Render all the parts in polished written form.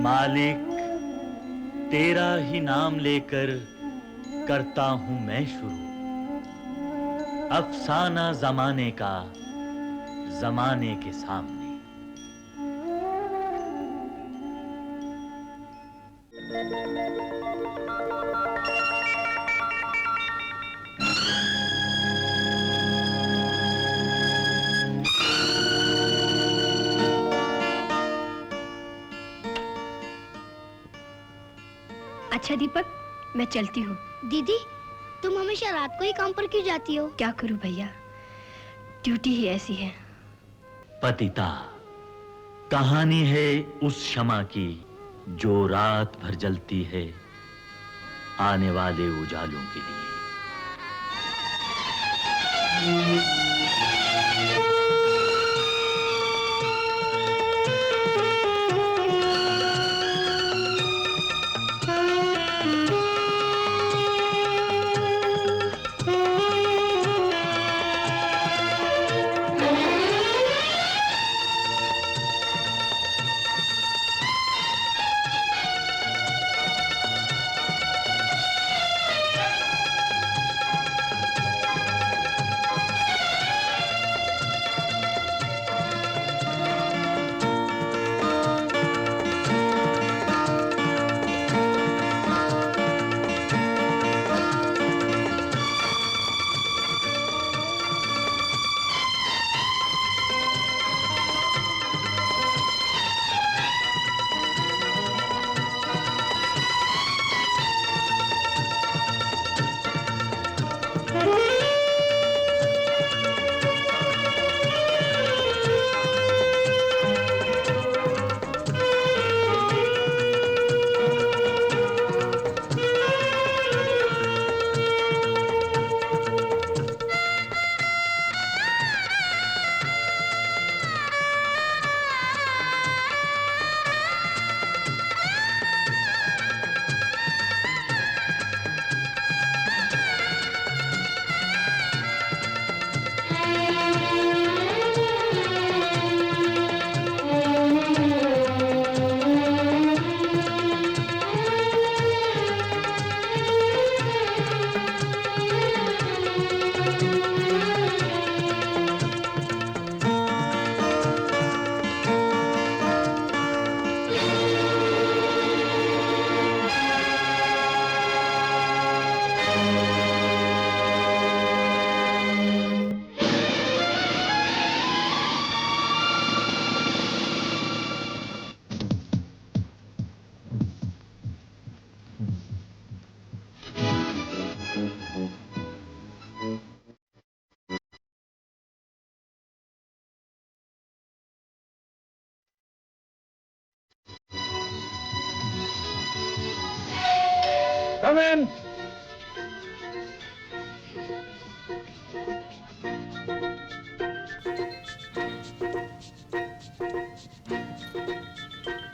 मालिक, तेरा ही नाम लेकर करता हूं मैं शुरू अफसाना जमाने का, जमाने के सामने। अच्छा दीपक, मैं चलती हूँ। दीदी, तुम हमेशा रात को ही काम पर क्यों जाती हो? क्या करूँ भैया, ड्यूटी ही ऐसी है। पतिता, कहानी है उस शमा की जो रात भर जलती है आने वाले उजालों के लिए। Come in.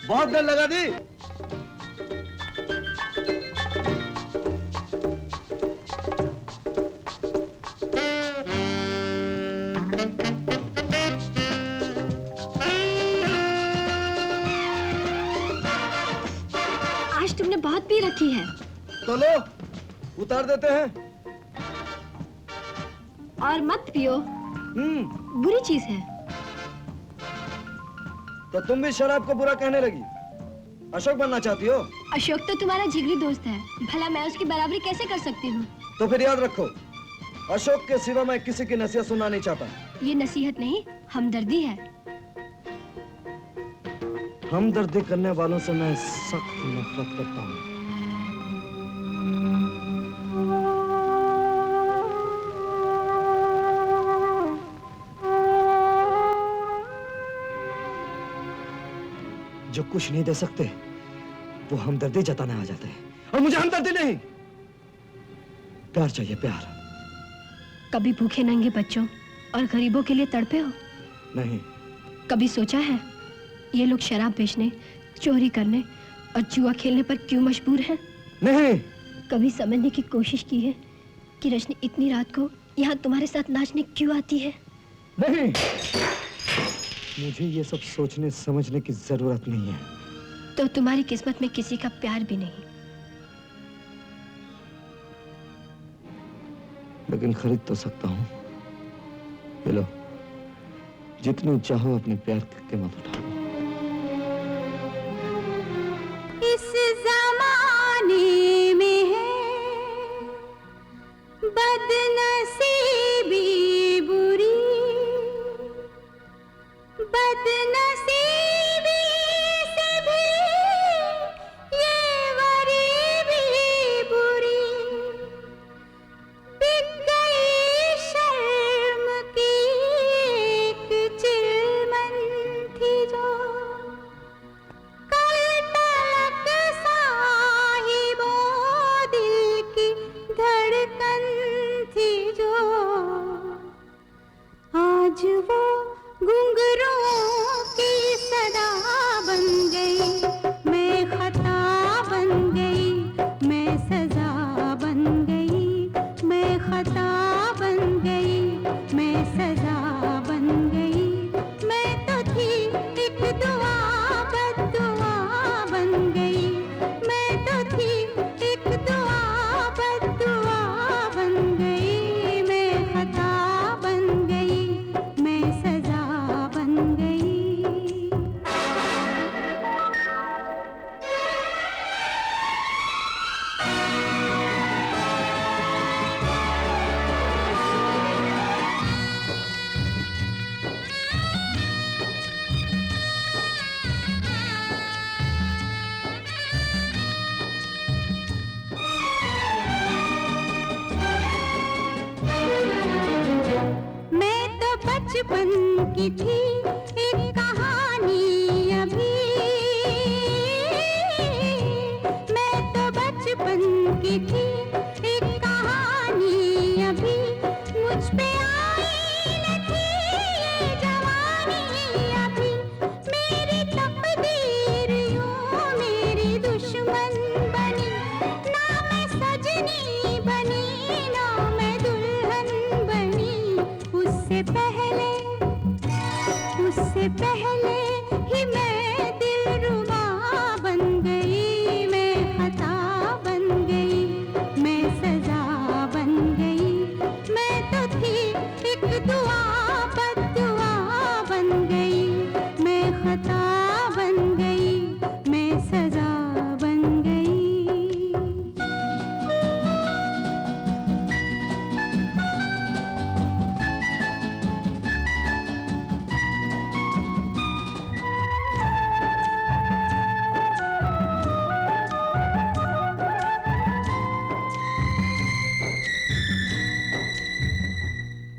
बहुत देर लगा दी। आज तुमने बहुत पी रखी है। तो लो, उतार देते हैं। और मत पियो, बुरी चीज है। तो तुम भी शराब को बुरा कहने लगी। अशोक बनना चाहती हो? अशोक तो तुम्हारा जिगरी दोस्त है, भला मैं उसकी बराबरी कैसे कर सकती हूँ? तो फिर याद रखो, अशोक के सिवा मैं किसी की नसीहत सुनना नहीं चाहता। ये नसीहत नहीं, हमदर्दी है। हमदर्दी करने वालों से मैं सख्त नफरत करता हूँ। जो कुछ नहीं दे सकते वो हमदर्दी जताने आ जाते हैं, और मुझे हमदर्दी नहीं, प्यार चाहिए, प्यार। कभी भूखे नंगे बच्चों और गरीबों के लिए तड़पे हो? नहीं। कभी सोचा है ये लोग शराब बेचने, चोरी करने और जुआ खेलने पर क्यों मजबूर हैं? नहीं। कभी समझने की कोशिश की है कि रजनी इतनी रात को यहाँ तुम्हारे साथ नाचने क्यों आती है? नहीं, मुझे ये सब सोचने समझने की जरूरत नहीं है। तो तुम्हारी किस्मत में किसी का प्यार भी नहीं। लेकिन खरीद तो सकता हूँ। ये लो, जितनी चाहो अपने प्यार की कीमत उठा लो। इस जमाने में है बदनसीबी बुरी, बदनसीबी से भी ये गरीबी बुरी। बिक गई शर्म की एक चिलमन थी जो, कल तलक साहिबो दिल की धड़कन थी जो, आज वो घुंघरूं की सदा बन गई। मैं खता बन गई, मैं सजा बन गई। मैं खता बन गई, मैं सजा बन गई। मैं तो थी एक दुआ बद्दुआ बन गई। मैं तो थी एक दुआ बद्दुआ बन गई। मैं खता बन गई, मैं सजा बन गई। मैं तो बचपन की थी एक कहानी अभी। मैं तो बचपन की थी एक कहानी अभी। मुझ पे आई न थी ये जवानी अभी। मेरी तकदीर यूं मेरी दुश्मन बनी। ना मैं सजनी बनी, ना मैं दुल्हन बनी। उससे पहले ही मैं दिलरुबा बन गई। मैं खता बन गई, मैं सजा बन गई। मैं तो थी एक दुआ बद्दुआ बन गई। मैं खता बन गई, मैं सजा बन गई।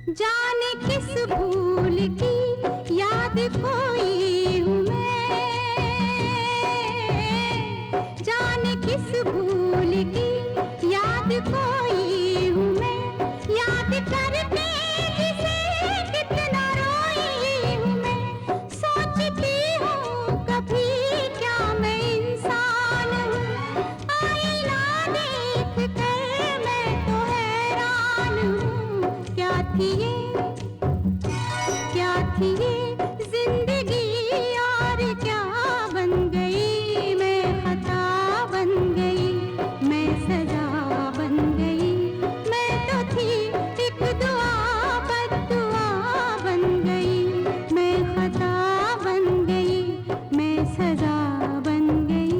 जाने किस भूल की याद खोई हूँ मैं। जाने किस भूल की याद खोई हूँ मैं। याद करके किसे कितना रोई हूँ मैं। सोचती हूँ कभी क्या मैं इंसान हूँ। आईना देख कर मैं तो हैरान हूँ। क्या थी ये जिंदगी और क्या बन गई। मैं खता बन गई, मैं सजा बन गई। मैं तो थी एक दुआ बद्दुआ बन गई। मैं खता बन गई, मैं सजा बन गई।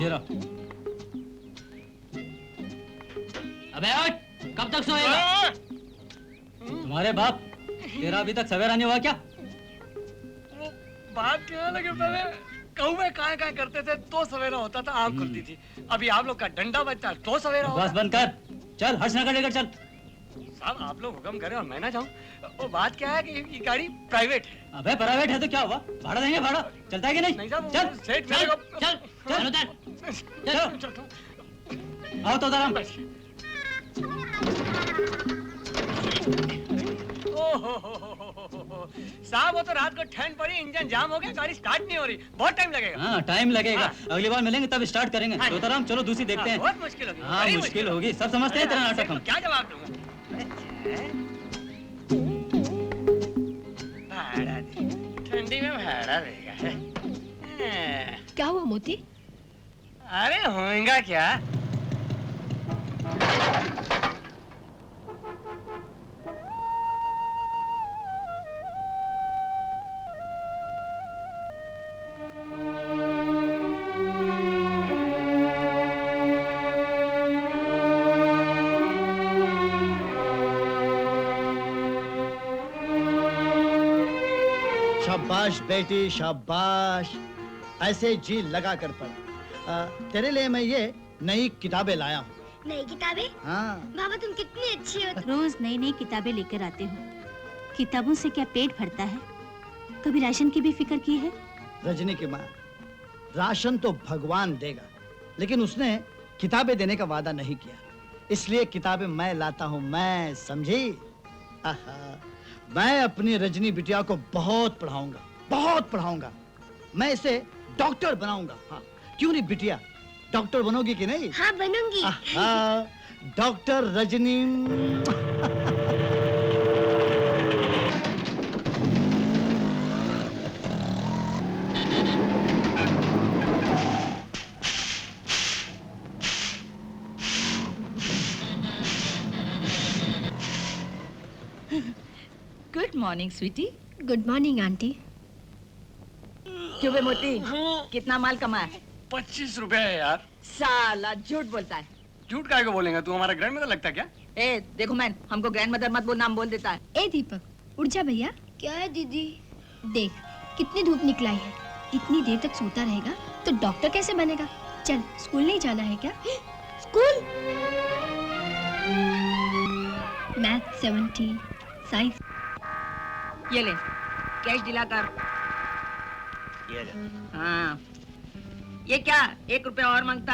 रहा। अबे उठ, कब तक सोएगा? तुम्हारे बाप, तेरा अभी तक सवेरा नहीं हुआ क्या? वो बात क्या लगे पहले कौवे काय करते थे तो सवेरा होता था, आँख खुलती थी। अभी आप लोग का डंडा बजता तो सवेरा होता। बस बंद कर, चल हर्ष नगर लेकर चल। साहब आप लोग हुक्म करें और मैं ना जाऊं। वो बात क्या है कि ये गाड़ी प्राइवेट है। अबे प्राइवेट है तो क्या हुआ? भाड़ा देंगे, भाड़ा चलता है कि नहीं? नहीं साहब, चल सेठ चल मेरे चल को- चल चल उतर, चलो आओ तो दराम। साहब वो तो रात को ठंड पड़ी, इंजन जाम हो गया, गाड़ी स्टार्ट नहीं हो रही, बहुत टाइम लगेगा। हाँ टाइम लगेगा, हाँ। अगली बार मिलेंगे तब स्टार्ट करेंगे। हाँ। तो चलो दूसरी देखते हैं। बहुत मुश्किल होगी। हाँ बड़ी मुश्किल होगी, सब समझते हैं तेरा नाटक हम। क्या जवाब दूंगा? भाड़ा दे, ठंडी में भाड़ा देगा। क्या हुआ मोती? अरे होएगा क्या? शाबाश बेटी शाबाश, ऐसे जी लगा कर पढ़। तेरे लिए मैं ये नई किताबें लाया हूँ। नई किताबें? हाँ बाबा तुम कितनी अच्छी हो। रोज नई नई किताबें लेकर आते हो। किताबों से क्या पेट भरता है? कभी राशन की भी फिक्र की है? रजनी की माँ, राशन तो भगवान देगा, लेकिन उसने किताबें देने का वादा नहीं किया, इसलिए किताबें मैं लाता हूँ। मैं समझी? आहा, मैं अपनी रजनी बिटिया को बहुत पढ़ाऊंगा, बहुत पढ़ाऊंगा। मैं इसे डॉक्टर बनाऊंगा। हाँ क्यों नहीं बिटिया, डॉक्टर बनोगी कि नहीं? हाँ बनूंगी। आहा, doctor Rajni. Good morning sweetie. Good morning aunty. क्यों बे मोती, कितना माल कमाया? 25 रुपए है यार। साला झूठ बोलता है। झूठ काहे को बोलेगा, तू हमारा ग्रैंड मदर लगता है क्या? ए देखो मैन, हमको ग्रैंड मदर मत बोल, नाम बोल देता है। ए दीपक, उठ जा भैया। क्या है दीदी? देख कितनी धूप निकलाई है, इतनी देर तक सोता रहेगा तो डॉक्टर कैसे बनेगा? चल स्कूल नहीं जाना है क्या? स्कूल? Math 70, science. ये ले कैश दिला कर। ये ले। हाँ ये क्या 1 रुपया और मांगता?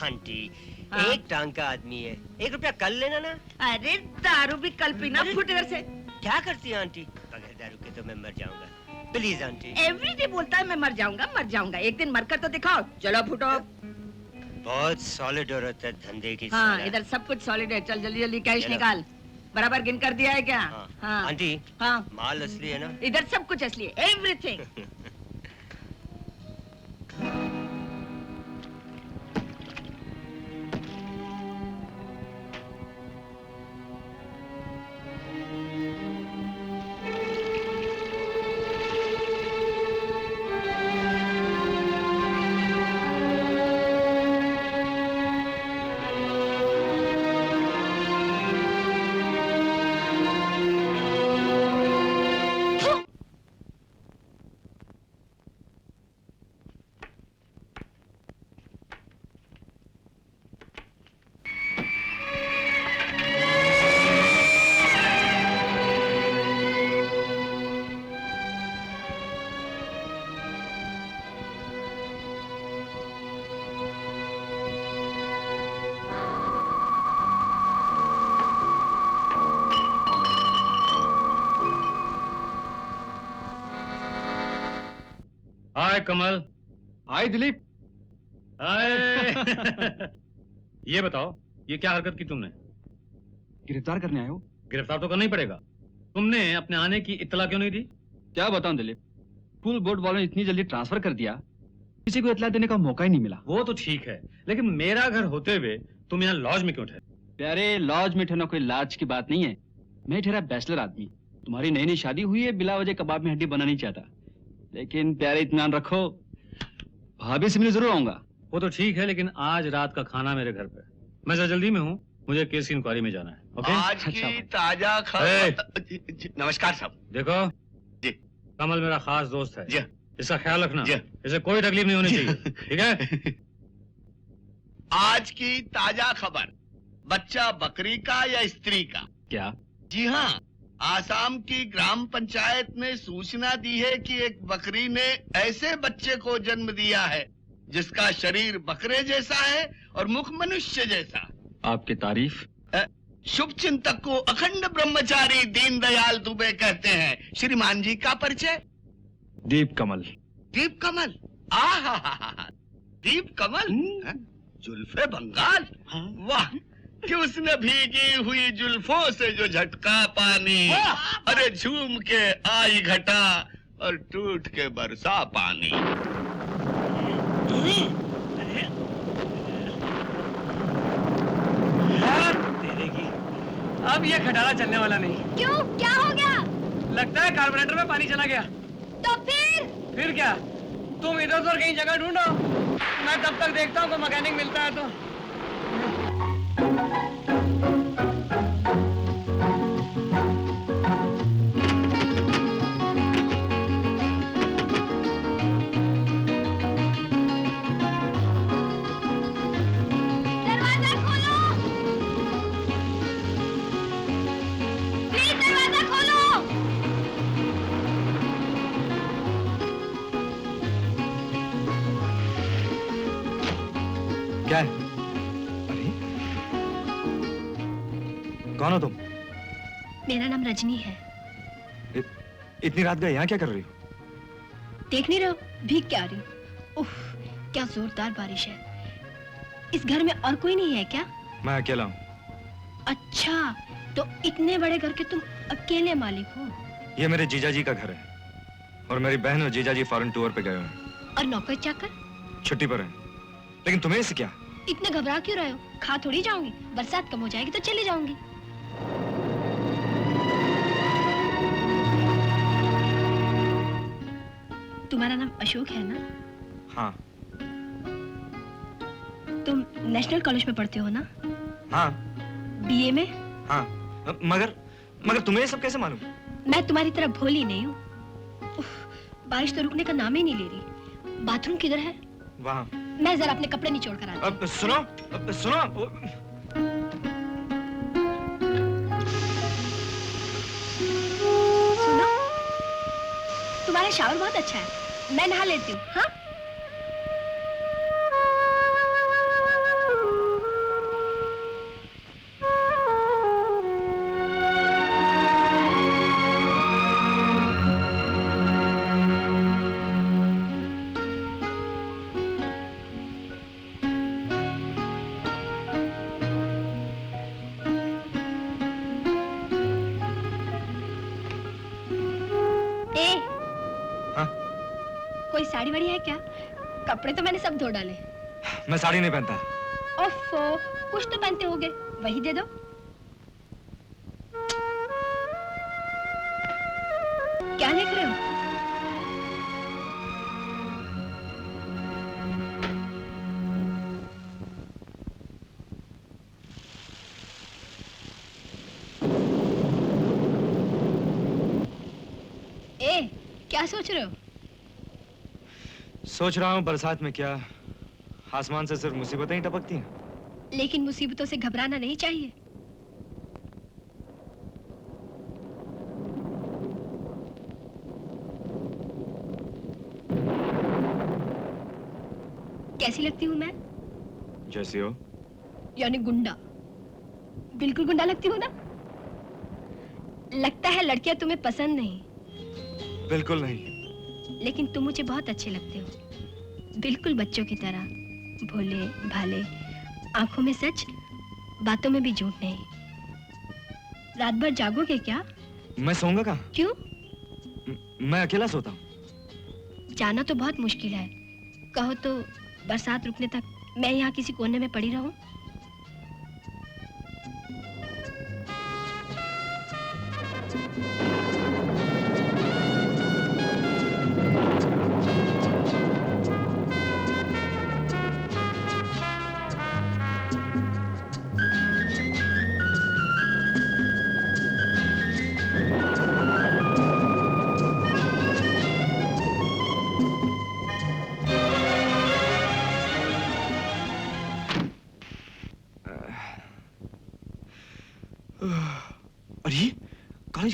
आंटी हाँ। एक टांग का आदमी है, 1 रुपया कल लेना ना। अरे दारू भी कल पीना, फुट इधर से। क्या करती है आंटी? बगैर दारू के तो मैं मर जाऊंगा। Please aunty. एवरीडे बोलता है मैं मर जाऊंगा, एक दिन मरकर तो दिखाओ। चलो फुटो। बहुत सॉलिड औरत है धंधे की। हाँ साला। इधर सब कुछ सॉलिड है। चल जल्दी जल्दी कैश चलो। निकाल। बराबर गिन कर दिया है क्या? हाँ। हाँ आंटी हाँ माल असली है ना? इधर सब कुछ असली है, एवरीथिंग। हाय कमल। हाय दिलीप। हाय। ये बताओ, ये क्या हरकत की तुमने? गिरफ्तार करने आए हो? गिरफ्तार तो करना ही पड़ेगा। तुमने अपने आने की इत्तला क्यों नहीं दी? क्या बताऊं दिलीप, फुल बोर्ड वालों ने इतनी जल्दी ट्रांसफर कर दिया, किसी को इत्तला देने का मौका ही नहीं मिला। वो तो ठीक है, लेकिन मेरा घर होते हुए तुम यहाँ लॉज में क्यों ठहरे? प्यारे, लॉज में ठहरना कोई लाज की बात नहीं है। मैं ठहरा बैचलर आदमी। तुम्हारी नई नई शादी हुई है, बिला वजह कबाब में हड्डी बनाना नहीं चाहता। लेकिन प्यारे इत्मीनान रखो, भाभी से मिलने जरूर आऊंगा। वो तो ठीक है, लेकिन आज रात का खाना मेरे घर पे। मैं जरा जल्दी में हूँ, मुझे केस की इंक्वायरी में जाना है। ओके? आज की ताजा खबर। नमस्कार साहब। देखो जी, कमल मेरा खास दोस्त है जी, इसका ख्याल रखना। जी, इसे कोई तकलीफ नहीं होनी चाहिए, ठीक है? आज की ताजा खबर, बच्चा बकरी का या स्त्री का? क्या? जी हाँ, आसाम की ग्राम पंचायत ने सूचना दी है कि एक बकरी ने ऐसे बच्चे को जन्म दिया है जिसका शरीर बकरे जैसा है और मुख मनुष्य जैसा। आपकी तारीफ। शुभ चिंतक को अखंड ब्रह्मचारी दीनदयाल दुबे कहते हैं। श्रीमान जी का परिचय? दीप कमल। दीप कमल, आहा, दीप कमल, जुल्फे बंगाल, वाह, कि उसने भीगी हुई जुल्फों से जो झटका पानी, अरे झूम के आई घटा और टूट के बरसा पानी। अब ये खटारा चलने वाला नहीं। क्यों, क्या हो गया? लगता है कार्बोरेटर में पानी चला गया। तो फिर क्या? तुम इधर उधर कहीं जगह ढूंढो, मैं तब तक देखता हूँ कोई मैकेनिक मिलता है तो। दरवाजा खोलो, प्लीज दरवाजा खोलो। क्या है? अरे कौन हो तुम? मेरा नाम रजनी है। इतनी रात गए यहाँ क्या कर रही हो? देख नहीं रहे हो, भीग के आ रही हूँ। उफ, क्या जोरदार बारिश है। इस घर में और कोई नहीं है क्या? मैं अकेला हूँ। अच्छा, तो इतने बड़े घर के तुम अकेले मालिक हो? ये मेरे जीजा जी का घर है और मेरी बहन और जीजा जी फॉरेन टूर पे गए हुए हैं। और नौकर चाकर? छुट्टी पर हैं। लेकिन तुम्हें इससे क्या? इतने घबरा क्यों रहे हो? खा थोड़ी जाऊंगी, बरसात कम हो जाएगी तो चली जाऊंगी। तुम्हारा नाम अशोक है ना? हाँ। तुम नेशनल कॉलेज में पढ़ते हो ना? हाँ। बीए में? हाँ। मगर तुम्हें ये सब कैसे मालूम? मैं तुम्हारी तरह भोली नहीं हूँ। उफ, बारिश तो रुकने का नाम ही नहीं ले रही। बाथरूम किधर है? वहाँ। मैं जरा अपने कपड़े निचोड़ कर आती हूँ। सुनो। सुनो, तुम्हारा शावर बहुत अच्छा है, मैं नहा लेती हूँ। हाँ? कोई साड़ी वाड़ी है क्या? कपड़े तो मैंने सब धो डाले। मैं साड़ी नहीं पहनता। ओफो, कुछ तो पहनते होगे, वही दे दो। क्या देख रहे हो? ए, क्या सोच रहे हो? सोच रहा हूँ बरसात में क्या आसमान से सिर्फ मुसीबतें ही टपकती हैं। लेकिन मुसीबतों से घबराना नहीं चाहिए। कैसी लगती हूँ मैं? जैसी हो। यानी गुंडा? बिल्कुल गुंडा लगती हूँ ना? लगता है लड़कियां तुम्हें पसंद नहीं। बिल्कुल नहीं। लेकिन तुम मुझे बहुत अच्छे लगते हो, बिल्कुल बच्चों की तरह, भोले भाले, आंखों में सच, बातों में भी झूठ नहीं। रात भर जागोगे क्या? मैं सोऊंगा कहाँ? क्यों? मैं अकेला सोता हूँ। जाना तो बहुत मुश्किल है। कहो तो बरसात रुकने तक मैं यहाँ किसी कोने में पड़ी रहूं?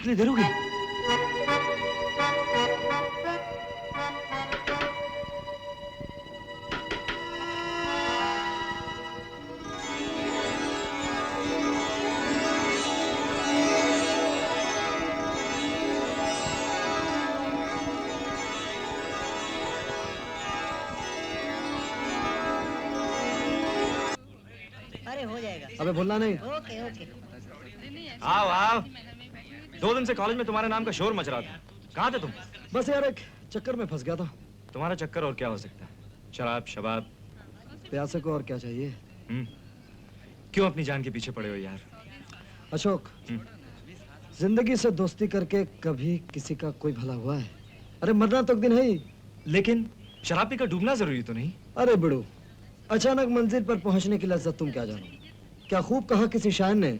के लिए देर होगी। अरे हो जाएगा। अबे भूलना नहीं। Okay okay. आओ आओ। 2 दिन से कॉलेज में तुम्हारे नाम का शोर मच रहा था। कहाँ थे तुम? बस यार एक चक्कर में फंस गया था। तुम्हारा चक्कर और क्या हो सकता है? शराब शबाब। प्यासे को और क्या चाहिए? क्यों अपनी जान के पीछे पड़े हो यार? अशोक, जिंदगी से दोस्ती करके कभी किसी का कोई भला हुआ है? अरे मरना तो एक दिन है ही। लेकिन शराब पीकर डूबना जरूरी तो नहीं? अरे बिड़ू, अचानक मंजिल पर पहुंचने की लज्जत तुम क्या जानो? क्या खूब कहा किसी शायर ने,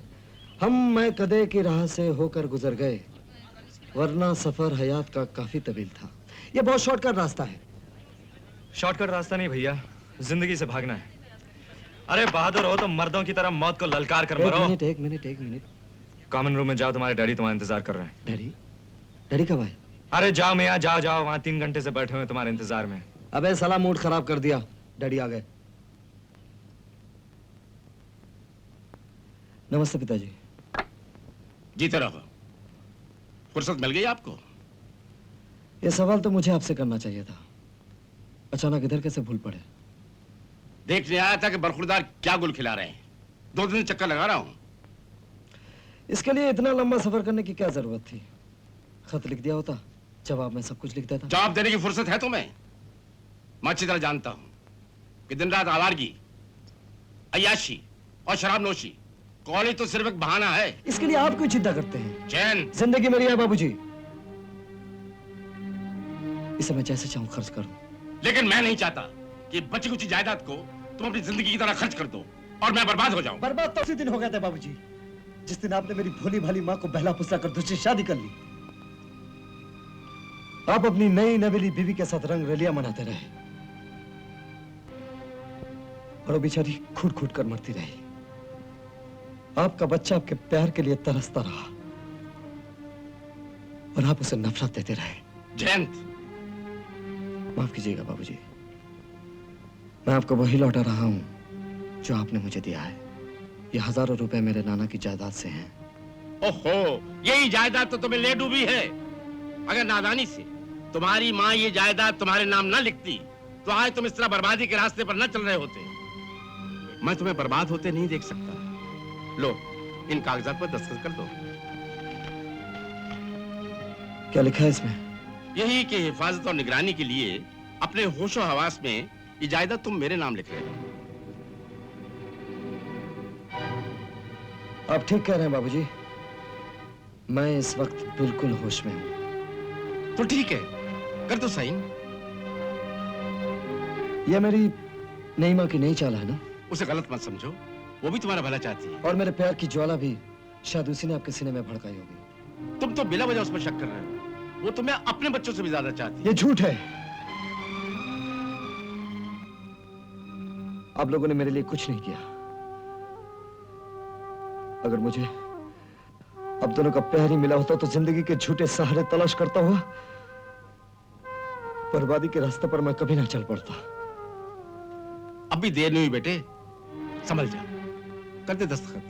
मैं कदे की राह से होकर गुजर गए, वरना सफर हयात का काफी तवील था। ये बहुत शॉर्टकट रास्ता है। शॉर्टकट रास्ता नहीं भैया, जिंदगी से भागना है। अरे बहादुर हो तो मर्दों की तरह मौत को ललकार कर मरो। एक मिनट। कॉमन रूम में जाओ, तुम्हारे डैडी तुम्हारा इंतजार कर रहे हैं। डैडी? डैडी कब आए? अरे जाओ मियां, जाओ जाओ, वहां 3 घंटे से बैठे हुए तुम्हारे इंतजार में। अबे साला मूड खराब कर दिया। डैडी आ गए। नमस्ते पिताजी। जीते रहो। फुर्सत मिल गई आपको? ये सवाल तो मुझे आपसे करना चाहिए था। अचानक इधर कैसे भूल पड़े? देखने आया था कि बरखुरदार क्या गुल खिला रहे हैं। 2 दिन चक्कर लगा रहा हूं। इसके लिए इतना लंबा सफर करने की क्या जरूरत थी? खत लिख दिया होता, जवाब में सब कुछ लिख देता। जवाब देने की फुर्सत है तुम्हें? मैं अच्छी तरह जानता हूं कि दिन रात आवारगी, अय्याशी और शराब नोशी, कॉलेज तो सिर्फ एक बहाना है। इसके लिए आप क्यों चिंता करते हैं? चैन जिंदगी मेरी है बाबूजी, इसे मैं जैसे चाहूं खर्च करूं। लेकिन मैं नहीं चाहता कि बची कुची जायदाद को तुम अपनी जिंदगी की तरह खर्च कर दो और मैं बर्बाद हो जाऊं। बर्बाद तो उसी दिन हो गया था बाबूजी, जिस दिन आपने मेरी भोली भाली माँ को बहला फुसला कर दूसरी शादी कर ली। आप अपनी नई नवेली बीवी के साथ रंग रलिया मनाते रहे और वो बेचारी घुट घुट कर मरती रही। आपका बच्चा आपके प्यार के लिए तरसता रहा और आप उसे नफरत देते रहे। जयंत, माफ कीजिएगा बाबूजी, मैं आपको वही लौटा रहा हूं जो आपने मुझे दिया है। ये हजारों रुपए मेरे नाना की जायदाद से हैं। ओहो, यही जायदाद तो तुम्हें ले डूबी है। अगर नादानी से तुम्हारी माँ ये जायदाद तुम्हारे नाम न लिखती तो आज तुम इस तरह बर्बादी के रास्ते पर न चल रहे होते। मैं तुम्हें बर्बाद होते नहीं देख सकता। लो, इन कागजात पर दस्तखत कर दो। क्या लिखा है इसमें? यही कि हिफाजत और निगरानी के लिए अपने होशो हवास में ये जायदाद तुम मेरे नाम लिख रहे हो। आप ठीक कह रहे हैं बाबूजी, मैं इस वक्त बिल्कुल होश में हूं। तो ठीक है, कर दो साइन। यह मेरी नई माँ की नई चाल है ना? उसे गलत मत समझो, वो भी तुम्हारा भला चाहती है। और मेरे प्यार की ज्वाला भी शायद उसी ने आपके सीने में भड़काई होगी। तुम तो बिला वजह उस पर शक कर रहे हो। वो तुम्हें अपने बच्चों से भी ज्यादा चाहती है। ये झूठ है। आप लोगों ने मेरे लिए कुछ नहीं किया। अगर मुझे अब दोनों का प्यार ही मिला होता तो जिंदगी के झूठे सहारे तलाश करता हुआ बर्बादी के रास्ते पर मैं कभी ना चल पड़ता। अब भी देर नहीं हुई बेटे, संभल जा, कर दे दस्तखत।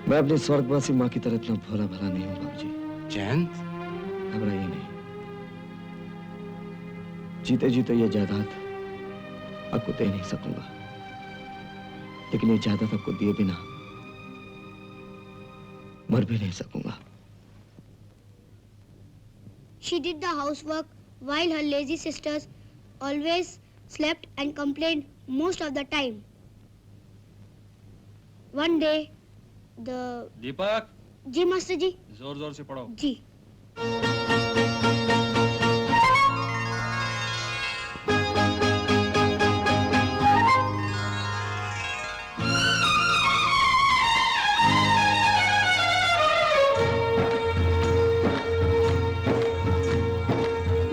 मैं अपनी स्वर्गवासी माँ की तरह इतना भोला भला नहीं हूं बाबूजी। जयंत, घबराइए नहीं। जीते जीते ये जायदाद आपको दे नहीं सकूंगा, लेकिन ये जायदाद आपको दिए बिना मर भी नहीं सकूंगा। She did the housework while her lazy sisters always slept and complained most of the time. One day, the... Deepak, ji master ji. जोर जोर से पढ़ो। जी।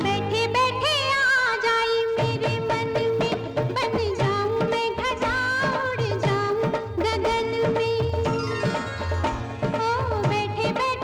बैठे बैठे आ जाई मेरे मन में, बन जाऊं मैं घटा, उड़ जाऊं गगन में। ओ बैठे बैठे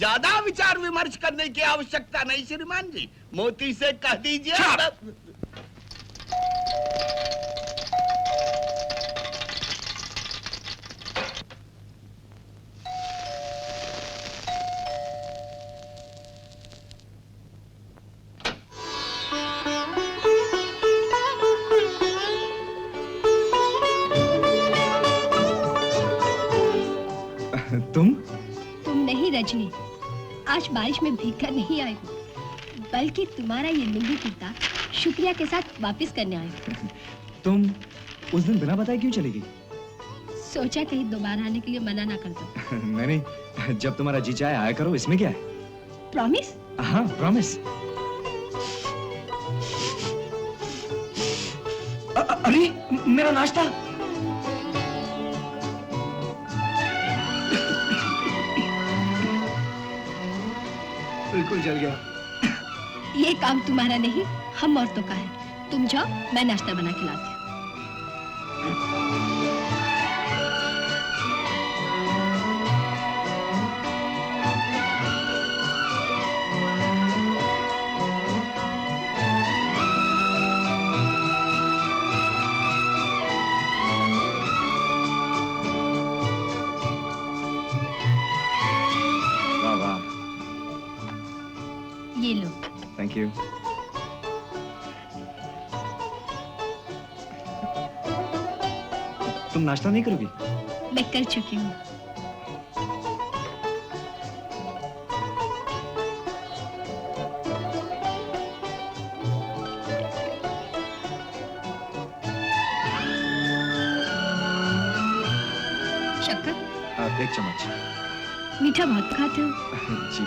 ज्यादा विचार विमर्श करने की आवश्यकता नहीं श्रीमान जी, मोती से कह दीजिए। तुम नहीं रजनी, आज बारिश में भीगकर नहीं आई हूँ, बल्कि तुम्हारा ये लुंगी कुर्ता शुक्रिया के साथ वापस करने आई हूँ। तुम उस दिन बिना बताए क्यों चली गई? सोचा कहीं दोबारा आने के लिए मना ना कर दो। नहीं, जब तुम्हारा जी चाहे आया करो, इसमें क्या है? प्रॉमिस? हाँ, प्रॉमिस। अरे मेरा नाश्ता। बिल्कुल जल गया। ये काम तुम्हारा नहीं, हम औरतों का है। तुम जाओ, मैं नाश्ता बना के लाती हूँ। वाह वाह। ये लो। Thank you. तुम नाश्ता नहीं करोगी? मैं कर चुकी हूँ। शक्कर? एक चम्मच। मीठा बहुत खाते हो। जी।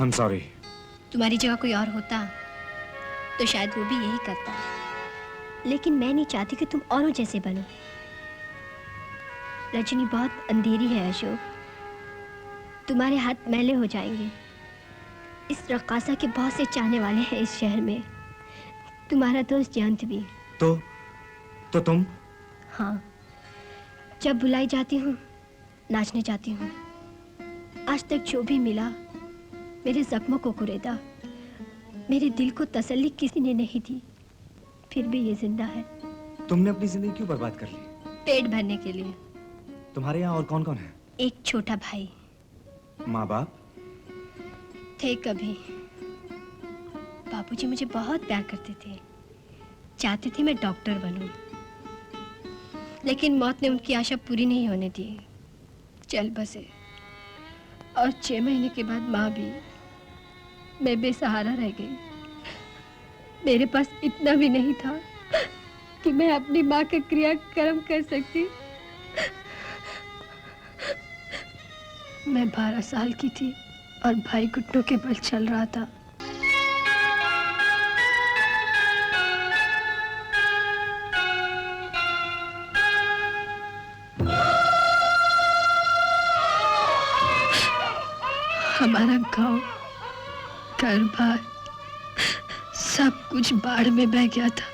I'm sorry. तुम्हारी जगह कोई और होता तो शायद वो भी यही करता, लेकिन मैं नहीं चाहती कि तुम औरों जैसे बनो। रजनी बहुत अंधेरी है अशोक, तुम्हारे हाथ मैले हो जाएंगे। इस रक्कासा के बहुत से चाहने वाले हैं इस शहर में, तुम्हारा दोस्त जयंत भी। तो तुम? हाँ, जब बुलाई जाती हूँ नाचने जाती हूँ। आज तक जो भी मिला मेरे जख्मों को कुरेदा, मेरे दिल को तसल्ली किसी ने नहीं दी, फिर भी ये जिंदा है। तुमने अपनी जिंदगी क्यों बर्बाद कर ली? पेट भरने के लिए। तुम्हारे यहाँ और कौन कौन है? एक छोटा भाई। माँ बाप? थे कभी। बाबूजी मुझे बहुत प्यार करते थे, चाहते थे मैं डॉक्टर बनूं, लेकिन मौत ने उनकी आशा पूरी नहीं होने दी, चल बसे। और 6 महीने के बाद माँ भी। मैं बेसहारा रह गई। मेरे पास इतना भी नहीं था कि मैं अपनी माँ का क्रियाक्रम कर सकती। मैं 12 साल की थी और भाई घुटनों के बल चल रहा था। हमारा गांव, घर-बार सब कुछ बाढ़ में बह गया था।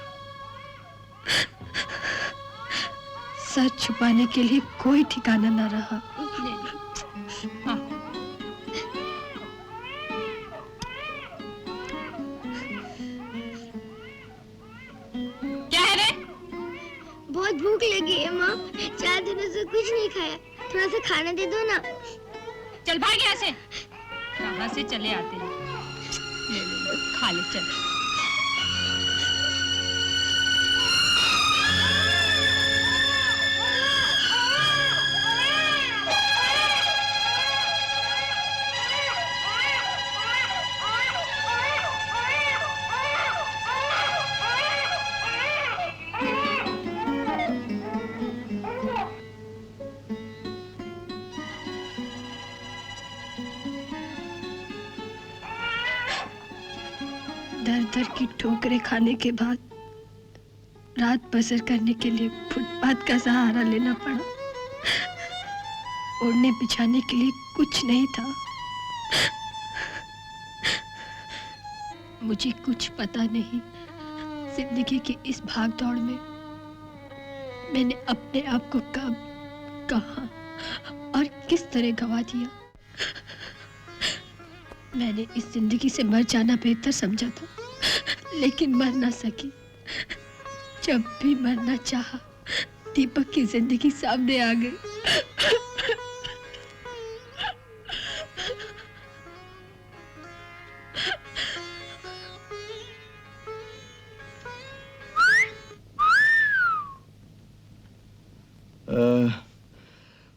सच छुपाने के लिए कोई ठिकाना न रहा। क्या है रे? बहुत भूख लगी है माँ, 4 दिनों से कुछ नहीं खाया, थोड़ा सा खाना दे दो ना। चल भाग यहाँ से। कहाँ से चले आते हैं? ले ले ले, खा ले चल। दर की ठोकरें खाने के बाद रात बसर करने के लिए फुटपाथ का सहारा लेना पड़ा। ओढ़ने बिछाने के लिए कुछ नहीं था। मुझे कुछ पता नहीं, जिंदगी की इस भागदौड़ में मैंने अपने आप को कब, कहां और किस तरह गवा दिया। मैंने इस जिंदगी से मर जाना बेहतर समझा था, लेकिन मर ना सकी। जब भी मरना चाहा, दीपक की जिंदगी सामने आ गई।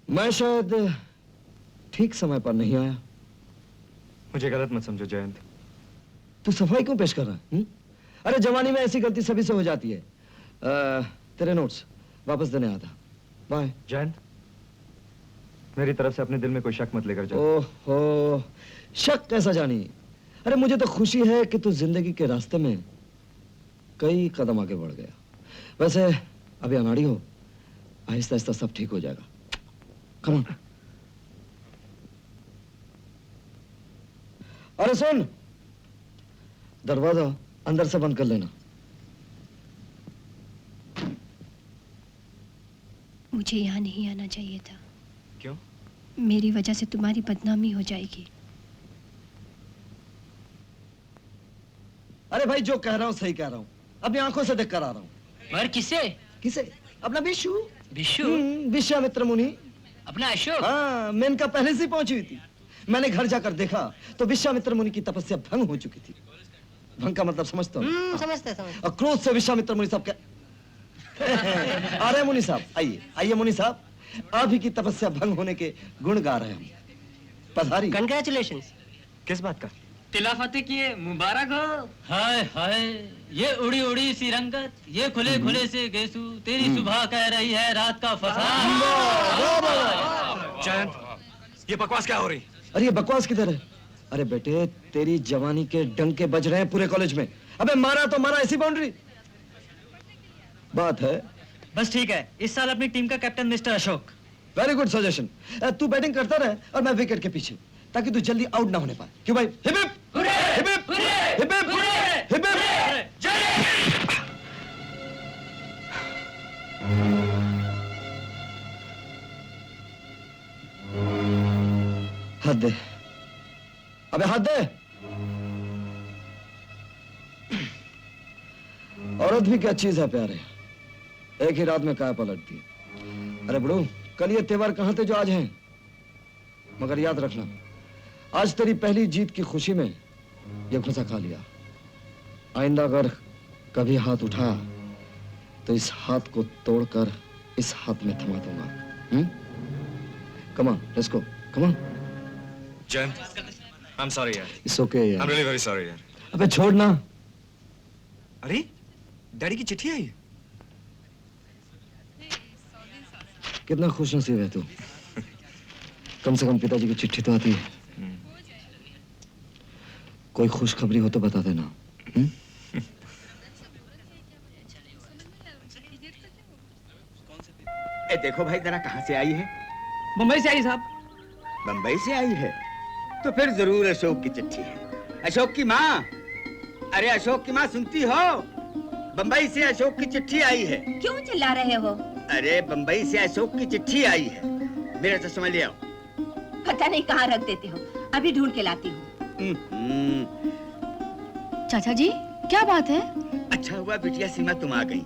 मैं शायद ठीक समय पर नहीं आया। मुझे गलत मत समझो जयंत। तू सफाई क्यों पेश कर रहा है? अरे जवानी में ऐसी गलती सभी से हो जाती है। तेरे नोट्स वापस देने आता। बाय। जयंत, मेरी तरफ से अपने दिल में कोई शक मत लेकर जा। ओहो, शक कैसा जानी? अरे मुझे तो खुशी है कि तू जिंदगी के रास्ते में कई कदम आगे बढ़ गया। वैसे अभी अनाड़ी हो, आहिस्ता आहिस्ता सब ठीक हो जाएगा। Come on. अरे सुन, दरवाजा अंदर से बंद कर लेना। मुझे यहाँ नहीं आना चाहिए था। क्यों? मेरी वजह से तुम्हारी बदनामी हो जाएगी। अरे भाई, जो कह रहा हूँ सही कह रहा हूँ। अपनी आंखों से देख कर आ रहा हूँ। मगर किसे? किसे? अपना विशु। विशु? विश्वामित्र मुनि। अपना अशोक? हाँ, मेनका पहले से पहुंची हुई थी। मैंने घर जाकर देखा तो विश्वामित्र मुनि की तपस्या भंग हो चुकी थी। भंग का मतलब समझते हो? समझते। और क्रोध से विश्वामित्र मुनि साहब अरे मुनि साहब, आइए आइए मुनि साहब, अभी की तपस्या भंग होने के गुण गा रहे हैं हम। पधारी। कंग्रेचुलेशंस। किस बात का? तिला फतेह किए मुबारक हो। हाय हाय, ये उड़ी उड़ी सी रंगत, ये खुले खुले से गेसू, तेरी सुबह कह रही है रात का फसाद। जयंत, ये बकवास क्या हो रही? अरे ये बकवास किधर है? अरे बेटे, तेरी जवानी के डंके बज रहे हैं पूरे कॉलेज में। अबे मारा तो मारा ऐसी बाउंड्री। बात है। बस ठीक है, इस साल अपनी टीम का captain mister Ashok. Very good suggestion. तू बैटिंग करता रहे और मैं विकेट के पीछे, ताकि तू जल्दी आउट ना होने पाए। क्यों भाई? Hip hip hip hip hip hip hip hip. हाथ दे। अबे हाथ दे। औरत भी क्या चीज है प्यारे, एक ही रात में काया पलटती है। अरे बड़ू, कल ये त्योहार कहाँ थे जो आज हैं? मगर याद रखना, आज तेरी पहली जीत की खुशी में ये घुसा खा लिया। आइंदा अगर कभी हाथ उठाया तो इस हाथ को तोड़कर इस हाथ में थमा दूंगा। Come on, let's go, come on. Jayant, I'm sorry यार। It's okay यार। I'm really very sorry यार। अबे छोड़ ना। अरे, डैडी की चिट्ठी आई। कितना खुशनसीब है तू। कम से कम पिताजी की चिट्ठी तो आती है। कोई खुशखबरी हो तो बता देना। ए देखो भाई, जरा कहाँ से आई है? मुंबई से आई साहब। बंबई से आई है तो फिर जरूर अशोक की चिट्ठी है। अशोक की माँ, अरे अशोक की माँ सुनती हो? बंबई से अशोक की चिट्ठी आई है। क्यों चिल्ला रहे हो? अरे बंबई से अशोक की चिट्ठी आई है। मेरा चश्मा ले आओ। पता नहीं कहाँ रख देते हो, अभी ढूंढ के लाती हूँ। चाचा जी, क्या बात है? अच्छा हुआ बिटिया सीमा तुम आ गई।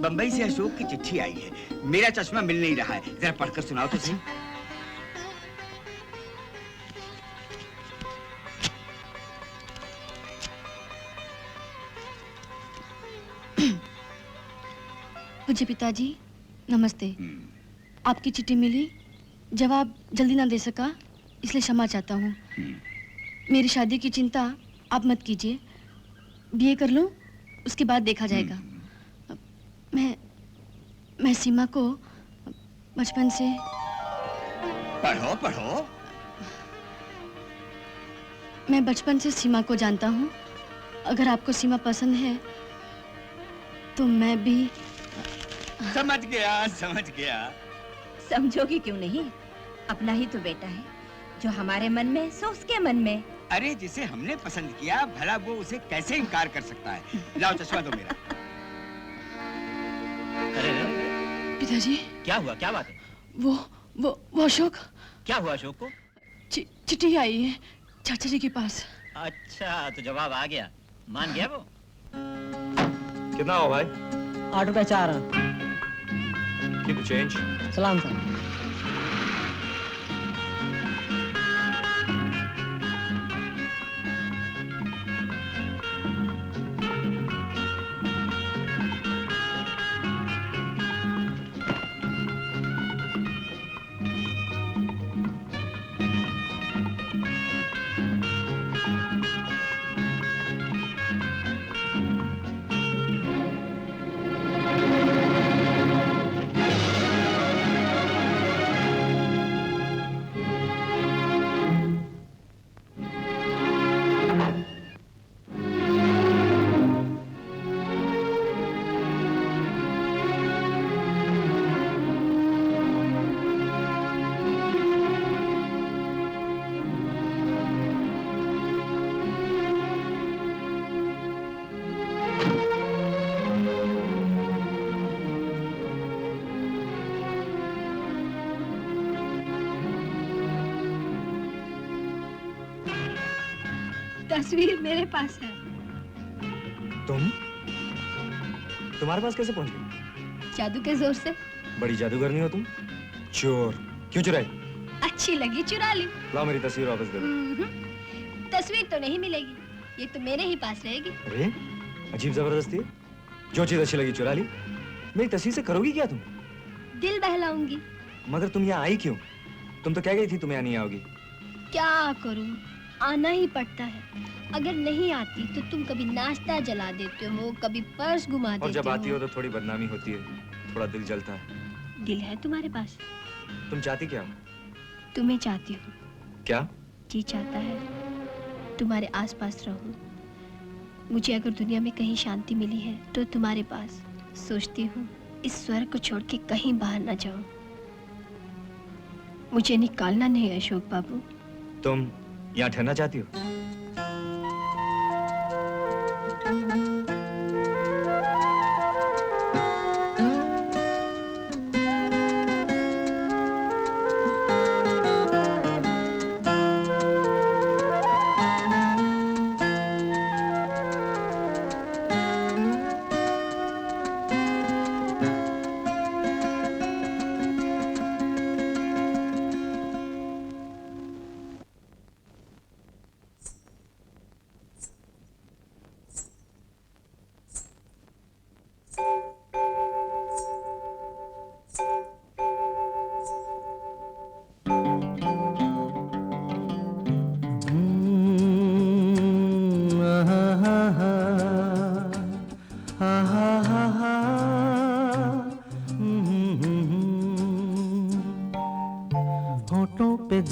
बंबई से अशोक की चिट्ठी आई है। मेरा चश्मा मिल नहीं रहा है, जरा पढ़कर सुनाओ तो सही। मुझे पिताजी नमस्ते। आपकी चिट्ठी मिली, जवाब जल्दी ना दे सका, इसलिए क्षमा चाहता हूँ। मेरी शादी की चिंता आप मत कीजिए, बीए कर लूँ, उसके बाद देखा जाएगा। मैं सीमा को बचपन से। पढ़ो पढ़ो। मैं बचपन से सीमा को जानता हूँ। अगर आपको सीमा पसंद है तो मैं भी। समझ गया समझ गया। समझोगी क्यों नहीं? अपना ही तो बेटा है, जो हमारे मन में सो उसके मन में। अरे जिसे हमने पसंद किया भला वो उसे कैसे इनकार कर सकता है। लाओ चश्मा दो मेरा। पिताजी क्या हुआ, क्या बात है? वो अशोक। क्या हुआ अशोक को? चिट्ठी आई है चाचा जी के पास। अच्छा, तो जवाब आ गया, मान गया वो। कितना हो भाई? 8 रुपए 4। Keep the change. सलाम सर। तस्वीर मेरे पास है। तुम्हारे पास कैसे पहुंच गई? जादू के जोर से। बड़ी जादूगरनी हो तुम। चोर। क्यों चुराई? अच्छी लगी चुरा ली। लाओ मेरी तस्वीर वापस दे दो। तस्वीर तो नहीं मिलेगी, ये तो मेरे ही पास रहेगी। अरे अजीब जबरदस्ती है। जो चीज अच्छी लगी चुरा ली। मेरी तस्वीर से करोगी क्या तुम? दिल बहलाऊंगी। मगर तुम यहाँ आई क्यों? तुम तो कह गई थी तुम यहाँ नहीं आओगी। क्या करूं, आना ही पड़ता है। अगर नहीं आती तो तुम कभी नाश्ता जला देते हो, कभी पर्स घुमा देते हो। और जब आती हो तो थोड़ी बदनामी होती है, थोड़ा दिल जलता है। दिल है तुम्हारे पास? तुम चाहती क्या? तुम्हें चाहती हूँ। क्या? जी चाहता है तुम्हारे आसपास रहूं। मुझे अगर दुनिया में कहीं शांति मिली है तो तुम्हारे पास। सोचती हूँ इस स्वर्ग को छोड़ के कहीं बाहर ना जाऊं। मुझे निकालना नहीं है अशोक बाबू। तुम यहाँ ठहरना चाहती हो?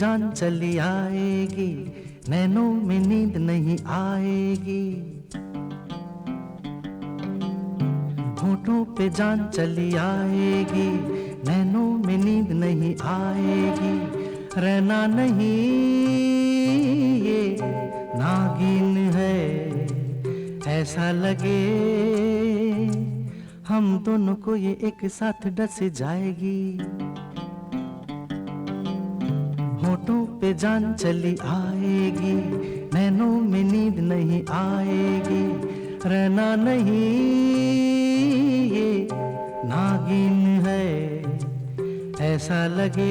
जान चली आएगी, नैनों में नींद नहीं आएगी। होठों पे जान चली आएगी, नैनों में नींद नहीं आएगी। रहना नहीं ये नागिन है, ऐसा लगे हम दोनों को ये एक साथ डस जाएगी। होठों पे जान चली आएगी, नैनों में नींद नहीं आएगी। रहना नहीं ये नागिन है, ऐसा लगे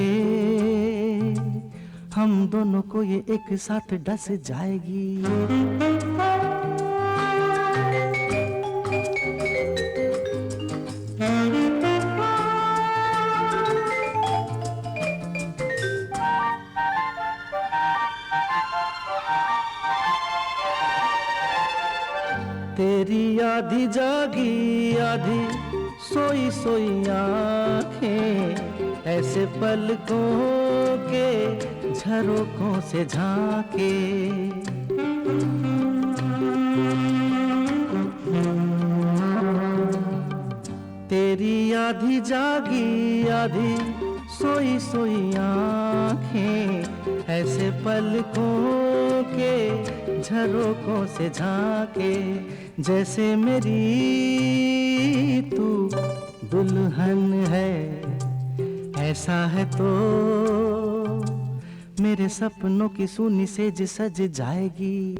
हम दोनों को ये एक साथ डस जाएगी। तेरी आधी जागी आधी सोई सोई आँखें, ऐसे पलकों के झरोकों से झांके। तेरी आधी जागी आधी सोई सोई आंखें ऐसे पलकों के झरोकों से झांके, जैसे मेरी तू दुल्हन है। ऐसा है तो मेरे सपनों की सूनी सेज सज जाएगी।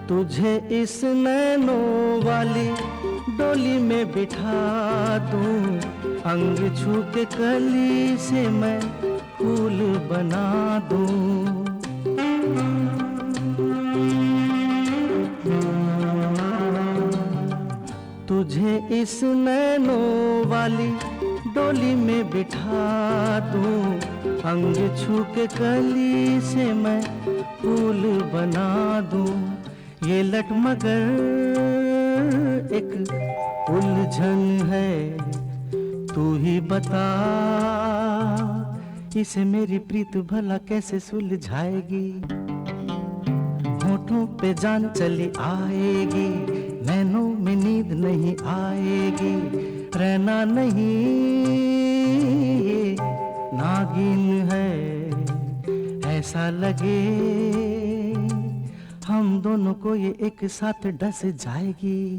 तुझे इस नैनों वाली डोली में बिठा दूं, अंग छू के कली से मैं फूल बना दूं। तुझे इस नैनों वाली डोली में बिठा दूं, अंग छू के कली से मैं फूल बना दूं। ये लट मगर एक उलझन है, तू ही बता इसे मेरी प्रीत भला कैसे सुलझाएगी। होठों पे जान चली आएगी, नैनों में नींद नहीं आएगी। रहना नहीं ये नागिन है, ऐसा लगे हम दोनों को ये एक साथ डस जाएगी।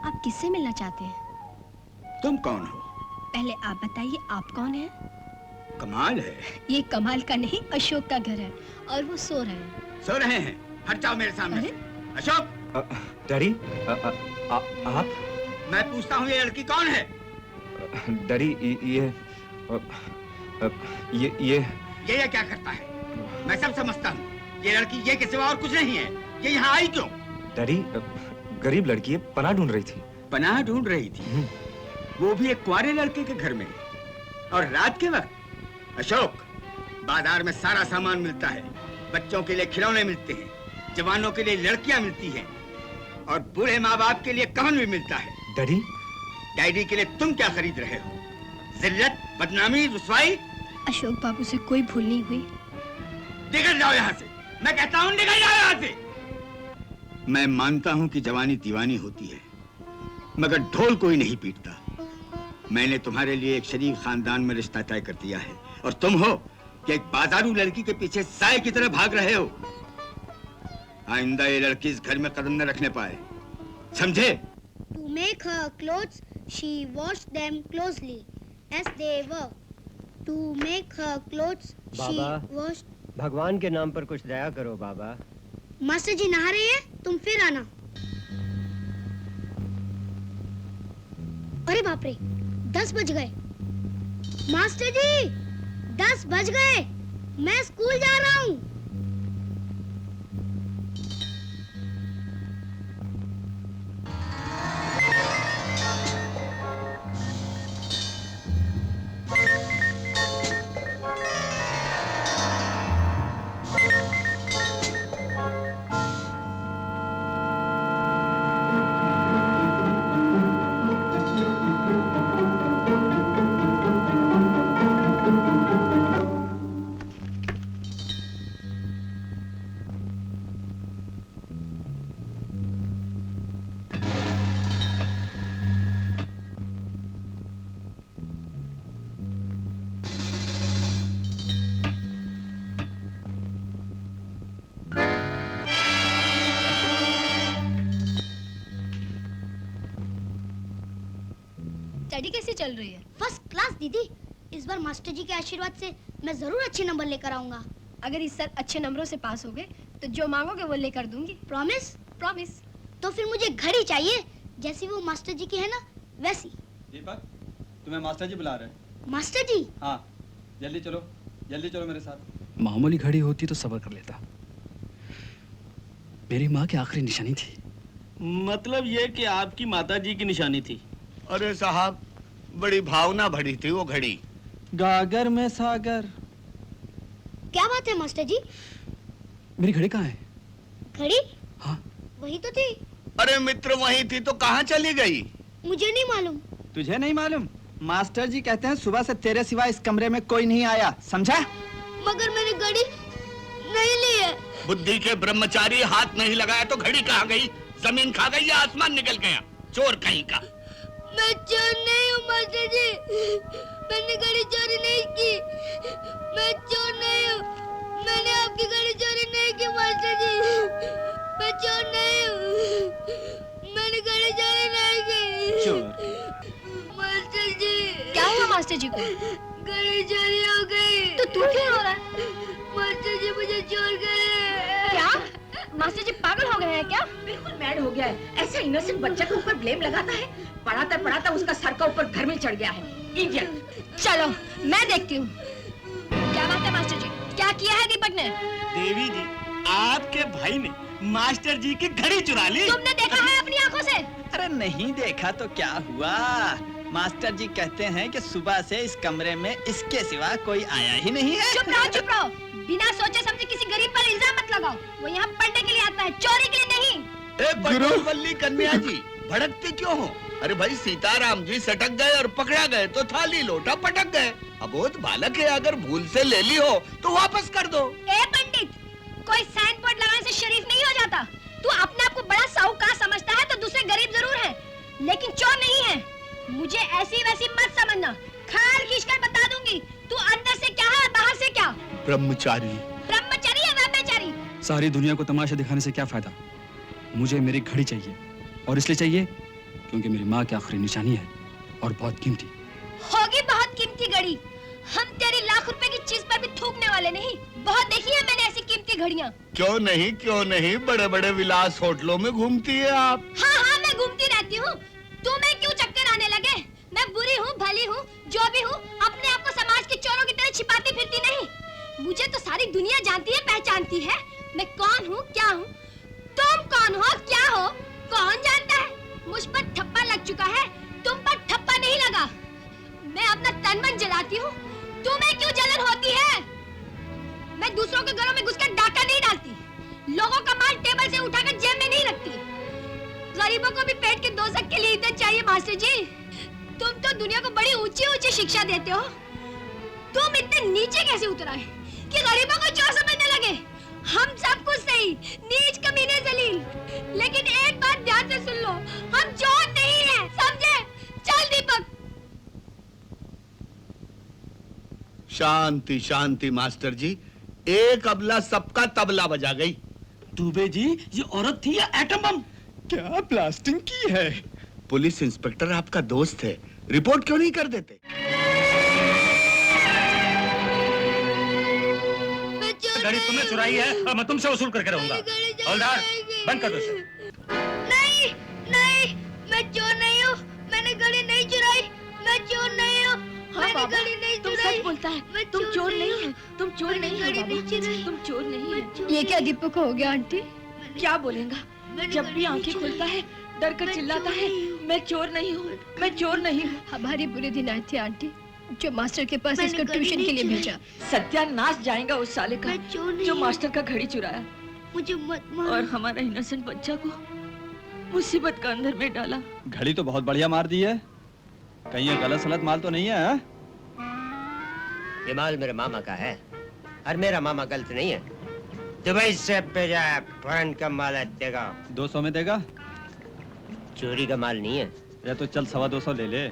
आप किससे मिलना चाहते हैं? तुम कौन हो? पहले आप बताइए, आप कौन हैं? कमाल है। ये कमाल का नहीं, अशोक का घर है और वो सो रहे हैं। सो रहे हैं? हट जाओ मेरे सामने से। अशोक! डैडी, आप? मैं पूछता हूँ ये लड़की कौन है? डैडी, ये क्या करता है? मैं सब समझता हूँ। ये लड़की ये के सिवा और कुछ नहीं है। ये यहाँ आई क्यों? डैडी, गरीब लड़की है, पनाह ढूंढ रही थी। पनाह ढूंढ रही थी? वो भी एक कुंवारे लड़के के घर में, और रात के वक्त? अशोक, बाजार में सारा सामान मिलता है। बच्चों के लिए खिलौने मिलते हैं, जवानों के लिए लड़कियां मिलती हैं, और बूढ़े माँ बाप के लिए कफन भी मिलता है। डैडी? डैडी के लिए तुम क्या खरीद रहे हो? जिल्लत, बदनामी, रुसवाई? अशोक बाबू से कोई भूल नहीं हुई। निकल जाओ यहाँ से। मैं कहता हूँ निकल जाओ यहाँ से। मैं मानता हूँ कि जवानी दीवानी होती है, मगर ढोल कोई नहीं पीटता। मैंने तुम्हारे लिए एक शरीफ खानदान में रिश्ता तय कर दिया है, और तुम हो कि एक बाजारू लड़की के पीछे साए की तरह भाग रहे हो। आइंदा ये लड़की इस घर में कदम न रखने पाए, समझे? To make her clothes, she washed them closely as they were. To make her clothes, she washed. भगवान के नाम पर कुछ दया करो बाबा। मास्टर जी नहा रही है, तुम फिर आना। अरे बाप रे, 10 बज गए। मास्टर जी, 10 बज गए। मैं स्कूल जा रहा हूँ। स्टडी कैसी चल रही है? फर्स्ट क्लास दीदी। इस बार मास्टर जी के आशीर्वाद से मैं जरूर अच्छे नंबर लेकर आऊंगा। अगर इस साल अच्छे नंबरों से पास हो गए तो जो मांगोगे वो लेकर दूंगी। प्रॉमिस? प्रॉमिस। तो फिर मुझे घड़ी चाहिए, जैसी वो मास्टर जी की है ना, वैसी। दीपक, तुम्हें मास्टर जी बुला रहे हैं। मास्टर जी? हाँ, जल्दी चलो मेरे साथ। मामूली घड़ी होती तो सब्र कर लेता। मेरी माँ की आखिरी निशानी थी, मतलब ये कि आपकी माता जी की निशानी थी। अरे साहब, बड़ी भावना भरी थी वो घड़ी। गागर में सागर। क्या बात है मास्टर जी? मेरी घड़ी कहाँ है? घड़ी? हाँ। वही तो थी। अरे मित्र, वही थी तो कहाँ चली गई? मुझे नहीं मालूम। तुझे नहीं मालूम? मास्टर जी कहते हैं सुबह से तेरे सिवा इस कमरे में कोई नहीं आया, समझा? मगर मैंने घड़ी नहीं ली है। बुद्धि के ब्रह्मचारी, हाथ नहीं लगाया तो घड़ी कहाँ गई? जमीन खा गई या आसमान निकल गया? चोर कहीं का। मैं चोर नहीं हूँ मास्टर जी। मैंने घड़ी चोरी नहीं की। मैं चोर नहीं हूँ। मैंने आपकी घड़ी चोरी नहीं की मास्टर जी। मैं चोर नहीं हूँ। मैंने घड़ी चोरी नहीं की। चोर। मास्टर जी। क्या हुआ मास्टर जी को? घड़ी चोरी हो गई। तो तू क्यों रो रहा है? मास्टर जी मुझे चोर गए। क्या? मास्टर जी पागल हो गए हैं क्या? बिल्कुल मैड हो गया है। ऐसा इनोसेंट बच्चा के ऊपर ब्लेम लगाता है। पढ़ाता पढ़ाता उसका सर का ऊपर घर में चढ़ गया है। इडियट। चलो मैं देखती हूँ। क्या बात है मास्टर जी? क्या किया है दीपक ने? देवी जी, आपके भाई ने मास्टर जी की घड़ी चुरा ली। तुमने देखा है अपनी आंखों से? अरे नहीं देखा तो क्या हुआ? मास्टर जी कहते हैं कि सुबह से इस कमरे में इसके सिवा कोई आया ही नहीं है। चुप रहो, चुप रहो। बिना सोचे समझे किसी गरीब पर इल्जाम मत लगाओ। वो यहाँ पढ़ने के लिए आता है, चोरी के लिए नहीं। ए पटोलवल्ली कन्या जी, भड़कती क्यों हो? अरे भाई, सीताराम जी सटक गए और पकड़ा गए तो थाली लोटा पटक गए। अबोध बालक है, अगर भूल से ले ली हो तो वापस कर दो। ए पंडित, कोई साइन बोर्ड लगाने से शरीफ नहीं हो जाता। तू अपने आप को बड़ा साहूकार समझता है तो दूसरे गरीब जरूर हैं, लेकिन चोर नहीं है। मुझे ऐसी वैसी मत समझना। खाल खींचकर बता दूंगी तू अंदर से क्या है और बाहर से क्या। ब्रह्मचारी। ब्रह्मचारी या ब्रह्मचारी? सारी दुनिया को तमाशा दिखाने से क्या फायदा? मुझे मेरी घड़ी चाहिए, और इसलिए चाहिए क्योंकि मेरी माँ की आखिरी निशानी है और बहुत कीमती। होगी बहुत कीमती घड़ी। हम तेरी लाख रुपए की चीज पर भी थूकने वाले नहीं। बहुत देखी है मैंने ऐसी कीमती घड़ियाँ। क्यों नहीं, क्यों नहीं, बड़े बड़े विलास होटलों में घूमती है आप। हाँ हाँ, मैं घूमती रहती हूँ। तुम्हें क्यों चक्कर आने लगे? मैं बुरी हूँ, भली हूँ, जो भी हूँ, अपने आप को समाज के चोरों की तरह छिपाती फिरती नहीं। मुझे तो सारी दुनिया जानती है, पहचानती है। मैं कौन हूँ, क्या हूँ? तुम कौन हो, क्या हो, कौन जानता है? मुझ पर ठप्पा लग चुका है, तुम पर ठप्पा नहीं लगा। मैं अपना तन मन जलाती हूँ, तुम्हें क्यों जलन होती है? मैं दूसरों के घरों में घुसकर डाका नहीं डालती, लोगों का माल टेबल से उठाकर जेब में नहीं रखती। गरीबों को भी पेट के 2 सक के लिए इज्जत चाहिए मास्टर जी। तुम तो दुनिया को बड़ी ऊंची ऊंची शिक्षा देते हो। तुम इतने नीचे कैसे उतर आए कि गरीबों को चोर समझने लगे? हम सब कुछ सही, नीच कमीने जलील, लेकिन एक बात ध्यान से सुन लो, हम चोर नहीं हैं, समझे? चल दीपक। शांति शांति मास्टर जी, एक अबला सबका तबला बजा गई। दुबे जी, ये औरत थी या एटम बम? क्या ब्लास्टिंग की है? पुलिस इंस्पेक्टर आपका दोस्त है, रिपोर्ट क्यों नहीं कर देते? घड़ी तुमने चुराई है और मैं तुमसे वसूल करके रहूंगा। हवलदार, बंद कर दो इसे। नहीं नहीं, मैं चोर नहीं हूँ। मैंने घड़ी नहीं चुराई। मैं चोर नहीं हूँ। हाँ बाबा, तुम सच बोलता है। तुम चोर नहीं हो, तुम चोर नहीं हो बाबा, तुम चोर नहीं हो। ये क्या दीपक हो गया आंटी? क्या बोलेगा? जब भी आंखें खोलता है डर कर चिल्लाता है, मैं चोर नहीं हूँ, मैं चोर नहीं हूँ। हमारे बुरे दिन आए थे आंटी, जो मास्टर के पास इसको ट्यूशन के लिए भेजा। सत्यानाश जाएगा उस साले का जो मास्टर का घड़ी चुराया। मुझे मत मारो। और हमारा इनोसेंट बच्चा को मुसीबत का अंदर में डाला। घड़ी तो बहुत बढ़िया मार दी है। कहीं ये गलत सलत माल तो नहीं है? हा? ये माल मेरे मामा का है और मेरा मामा गलत नहीं है। दुबई से भेजा है, फॉरेन का माल है, देगा। 200 में देगा? चोरी का माल नहीं है। या तो चल 225 ले ले।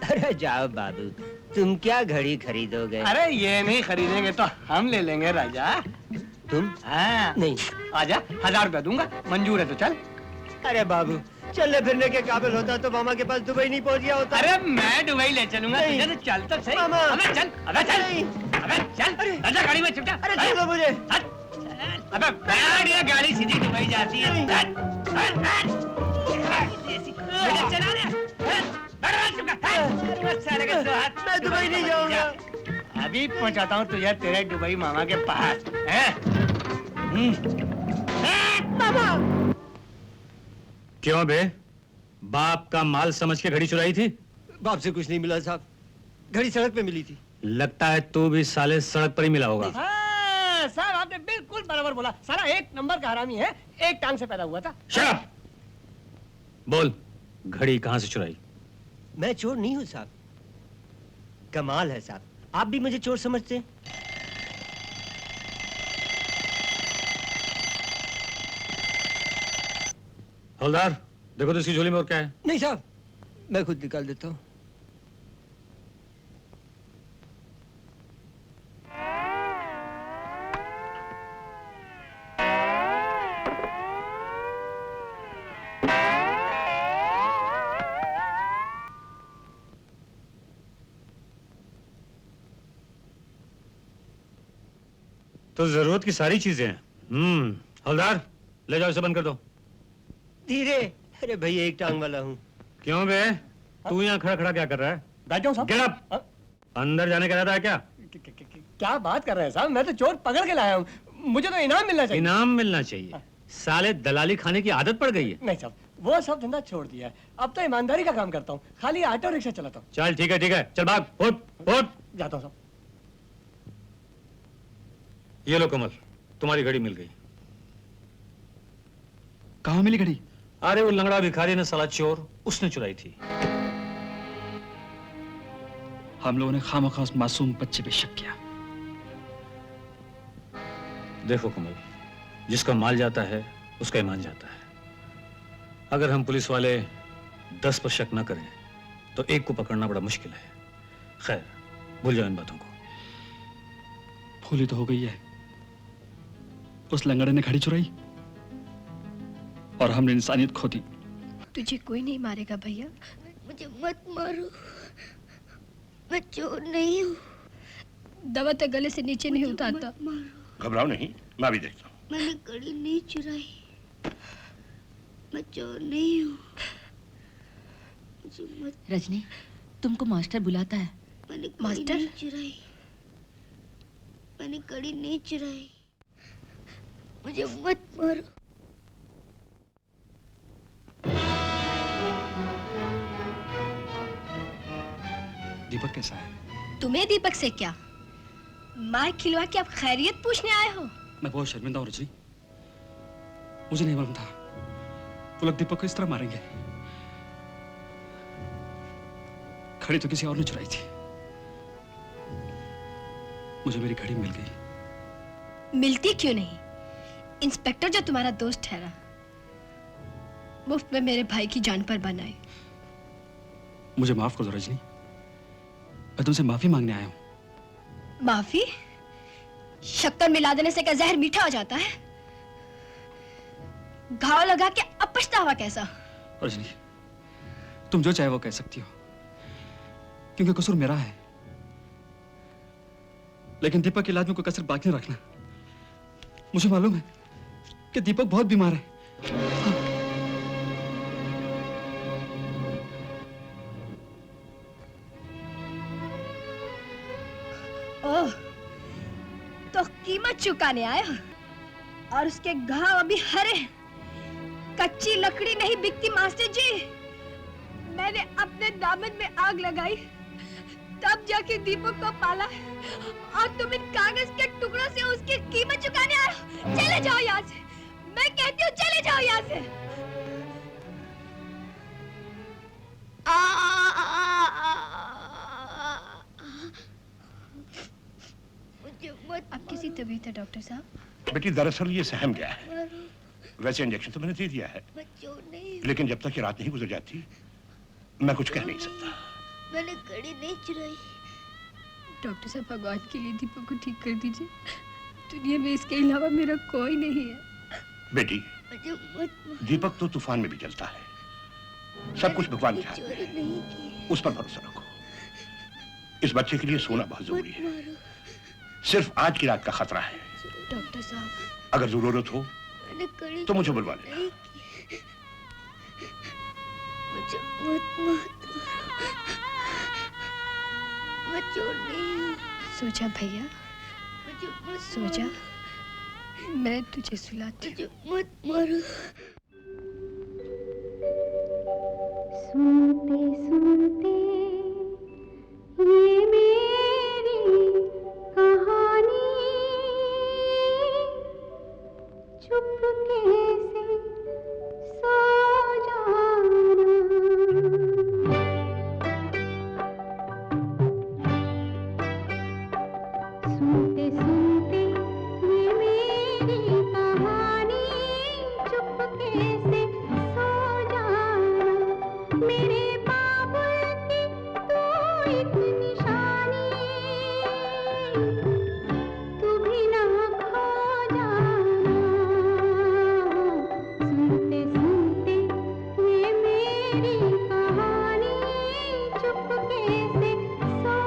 अरे जाओ बाबू, तुम क्या घड़ी खरीदोगे? अरे ये नहीं खरीदेंगे तो हम ले लेंगे राजा। तुम? हाँ नहीं। आजा, 1000 रुपया दूंगा, मंजूर है तो चल। अरे बाबू, चलने फिरने के काबिल होता तो मामा के पास दुबई नहीं पहुंच गया होता। अरे मैं दुबई ले चलूंगा तुझे, तो चल तो सही। मामा। अबे चल, अबे चल, अबे चल, राजा गाड़ी में चिपटा। अरे चलो मुझे। अबे बैठ, ये गाड़ी सीधी दुबई जाती है। चला रे, मैं दुबई नहीं जाऊंगा। अभी पहुंचाता हूँ तुझे तेरे दुबई मामा के पास। मामा। क्यों बे? बाप का माल समझ के घड़ी चुराई थी? बाप से कुछ नहीं मिला साहब, घड़ी सड़क पे मिली थी। लगता है तू भी साले सड़क पर ही मिला होगा। हाँ, साहब आपने बिल्कुल बराबर बोला। सारा एक नंबर का हरामी है, एक टांग से पैदा हुआ था। Shut up! बोल, घड़ी कहां से चुराई? मैं चोर नहीं हूँ साहब। कमाल है साहब, आप भी मुझे चोर समझते हैं। हवलदार, देखो तो इसकी झोली में और क्या है? नहीं साहब, मैं खुद निकाल देता हूँ। तो जरूरत की सारी चीजें हैं। हवलदार, ले जाओ इसे बंद कर दो। धीरे। अरे भैया एक टांग वाला हूँ। क्यों बे? तू यहाँ खड़ा खड़ा क्या कर रहा है? बैठ जाओ साहब। Get up! अंदर जाने का इरादा है क्या? क्या बात कर रहे हैं साहब, मैं तो चोर पकड़ के लाया हूँ, मुझे तो इनाम मिलना चाहिए। इनाम मिलना चाहिए? साले दलाली खाने की आदत पड़ गई है। नहीं साहब, वो सब धंधा छोड़ दिया है, अब तो ईमानदारी का काम करता हूँ, खाली ऑटो रिक्शा चलाता हूँ। चल ठीक है, चल भाग, फुट। जाता हूँ साहब। ये लो कमल, तुम्हारी घड़ी मिल गई। कहाँ मिली घड़ी? अरे वो लंगड़ा भिखारी ने साला चोर, उसने चुराई थी। हम लोगों ने खामखा उस मासूम बच्चे पे शक किया। देखो कमल, जिसका माल जाता है उसका ईमान जाता है। अगर हम पुलिस वाले 10 पर शक न करें तो एक को पकड़ना बड़ा मुश्किल है। खैर, भूल जाओ इन बातों को। भूली तो हो गई है। उस लंगड़े ने घड़ी चुराई और हमने इंसानियत खो दी। तुझे कोई नहीं मारेगा भैया। मुझे मत मारो, मैं चोर नहीं हूँ। दवा तो गले से नीचे नहीं उतारता। घबराओ नहीं, मैं अभी देखता हूँ। मैंने घड़ी नहीं चुराई, मैं चोर नहीं हूँ। मुझे मत। रजनी, तुमको मास्टर बुलाता है। मैंने घड़ी नहीं चुराई, मैंने घड़ी नहीं चुराई, मुझे मत मारो। दीपक कैसा है? तुम्हें दीपक से क्या? मार खिलवा के अब खैरियत पूछने आए हो? मैं बहुत शर्मिंदा हूँ रजनी, मुझे नहीं मालूम था वो लोग दीपक को इस तरह मारेंगे। घड़ी तो किसी और ने चुराई थी। मुझे मेरी घड़ी मिल गई। मिलती क्यों नहीं? इंस्पेक्टर जो तुम्हारा दोस्त ठहरा, मुफ्त में मेरे भाई की जान पर बनाए। मुझे माफ कर दो रजनी, मैं तुमसे माफी मांगने आया हूँ। माफी? शक्कर मिला देने से क्या जहर मीठा हो जाता है? घाव लगा के अब पछतावा कैसा? रजनी, तुम जो चाहे वो कह सकती हो, क्योंकि कसूर मेरा है। लेकिन दीपक के इलाज में कोई कसर बाकी न रखना। मुझे मालूम है कि दीपक बहुत बीमार है। ओह, तो कीमत चुकाने आए हो और उसके घाव अभी हरे। कच्ची लकड़ी नहीं बिकती मास्टर जी। मैंने अपने दामन में आग लगाई, तब जाके दीपक को पाला और तुम इन कागज के टुकड़ों से उसकी कीमत चुकाने आए हो। चले जाओ यहाँ से, मैं कहती हूँ चले जाओ यहाँ से। अब किसी तबीयत है डॉक्टर साहब? बेटी दरअसल ये सहम गया है। वैसे इंजेक्शन तो मैंने दे दिया है, लेकिन जब तक ये रात नहीं गुजर जाती मैं कुछ कह नहीं सकता। मैंने घड़ी नहीं चुराई। डॉक्टर साहब, भगवान के लिए दीपक को ठीक कर दीजिए। दुनिया में इसके अलावा मेरा कोई नहीं है। बेटी, दीपक तो तूफान में भी जलता है। सब कुछ भगवान के हाथ में है, उस पर भरोसा रखो। इस बच्चे के लिए सोना बहुत जरूरी है। सिर्फ आज की रात का खतरा है। डॉक्टर साहब, अगर जरूरत हो तो मुझे बुलवा लेना। मुझे मत मारो, मैं चोर नहीं हूँ। सो जा भैया, सो जा, मैं तुझे सुलाती हूँ। मुझे मत मारो। सुनते सुनते ये मेरी कहानी चुपके से सो जाना। सुनते सुनते ये मेरी कहानी चुपके से सो जाना। मेरे बाबुल की तू एक निशानी, तू भी ना खो जाना। सुनते सुनते ये मेरी कहानी चुपके से सो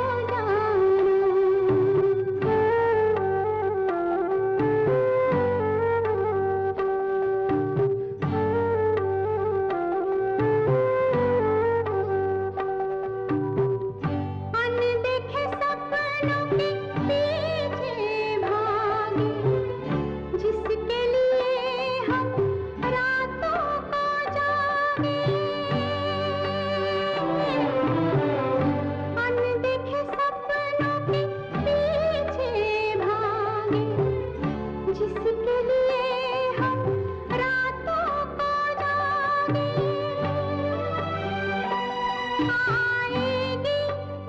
अनदेखे सपनों के पीछे भागे, जिसके लिए हम रातों को जागे। अनदेखे सपनों के पीछे भागे, जिसके लिए हम रातों को जागे। आएगी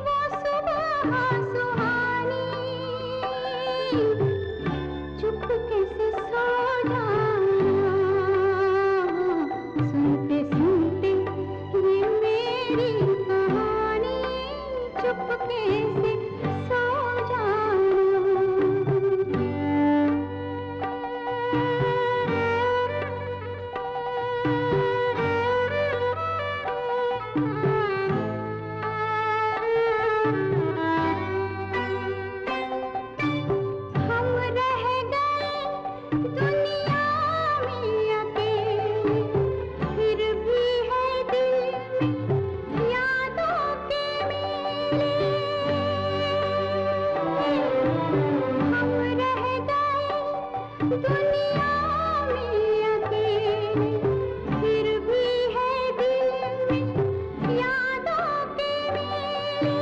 वो सुबह सुहानी, चुपके से सो जाना। सुनते सुनते ये मेरी कहानी चुपके से सो हम रह गए दुनिया में अकेले, फिर भी है दिल में यादों के मेले। हम रह गए दुनिया में अकेले, फिर भी है दिल में यादों के मेले।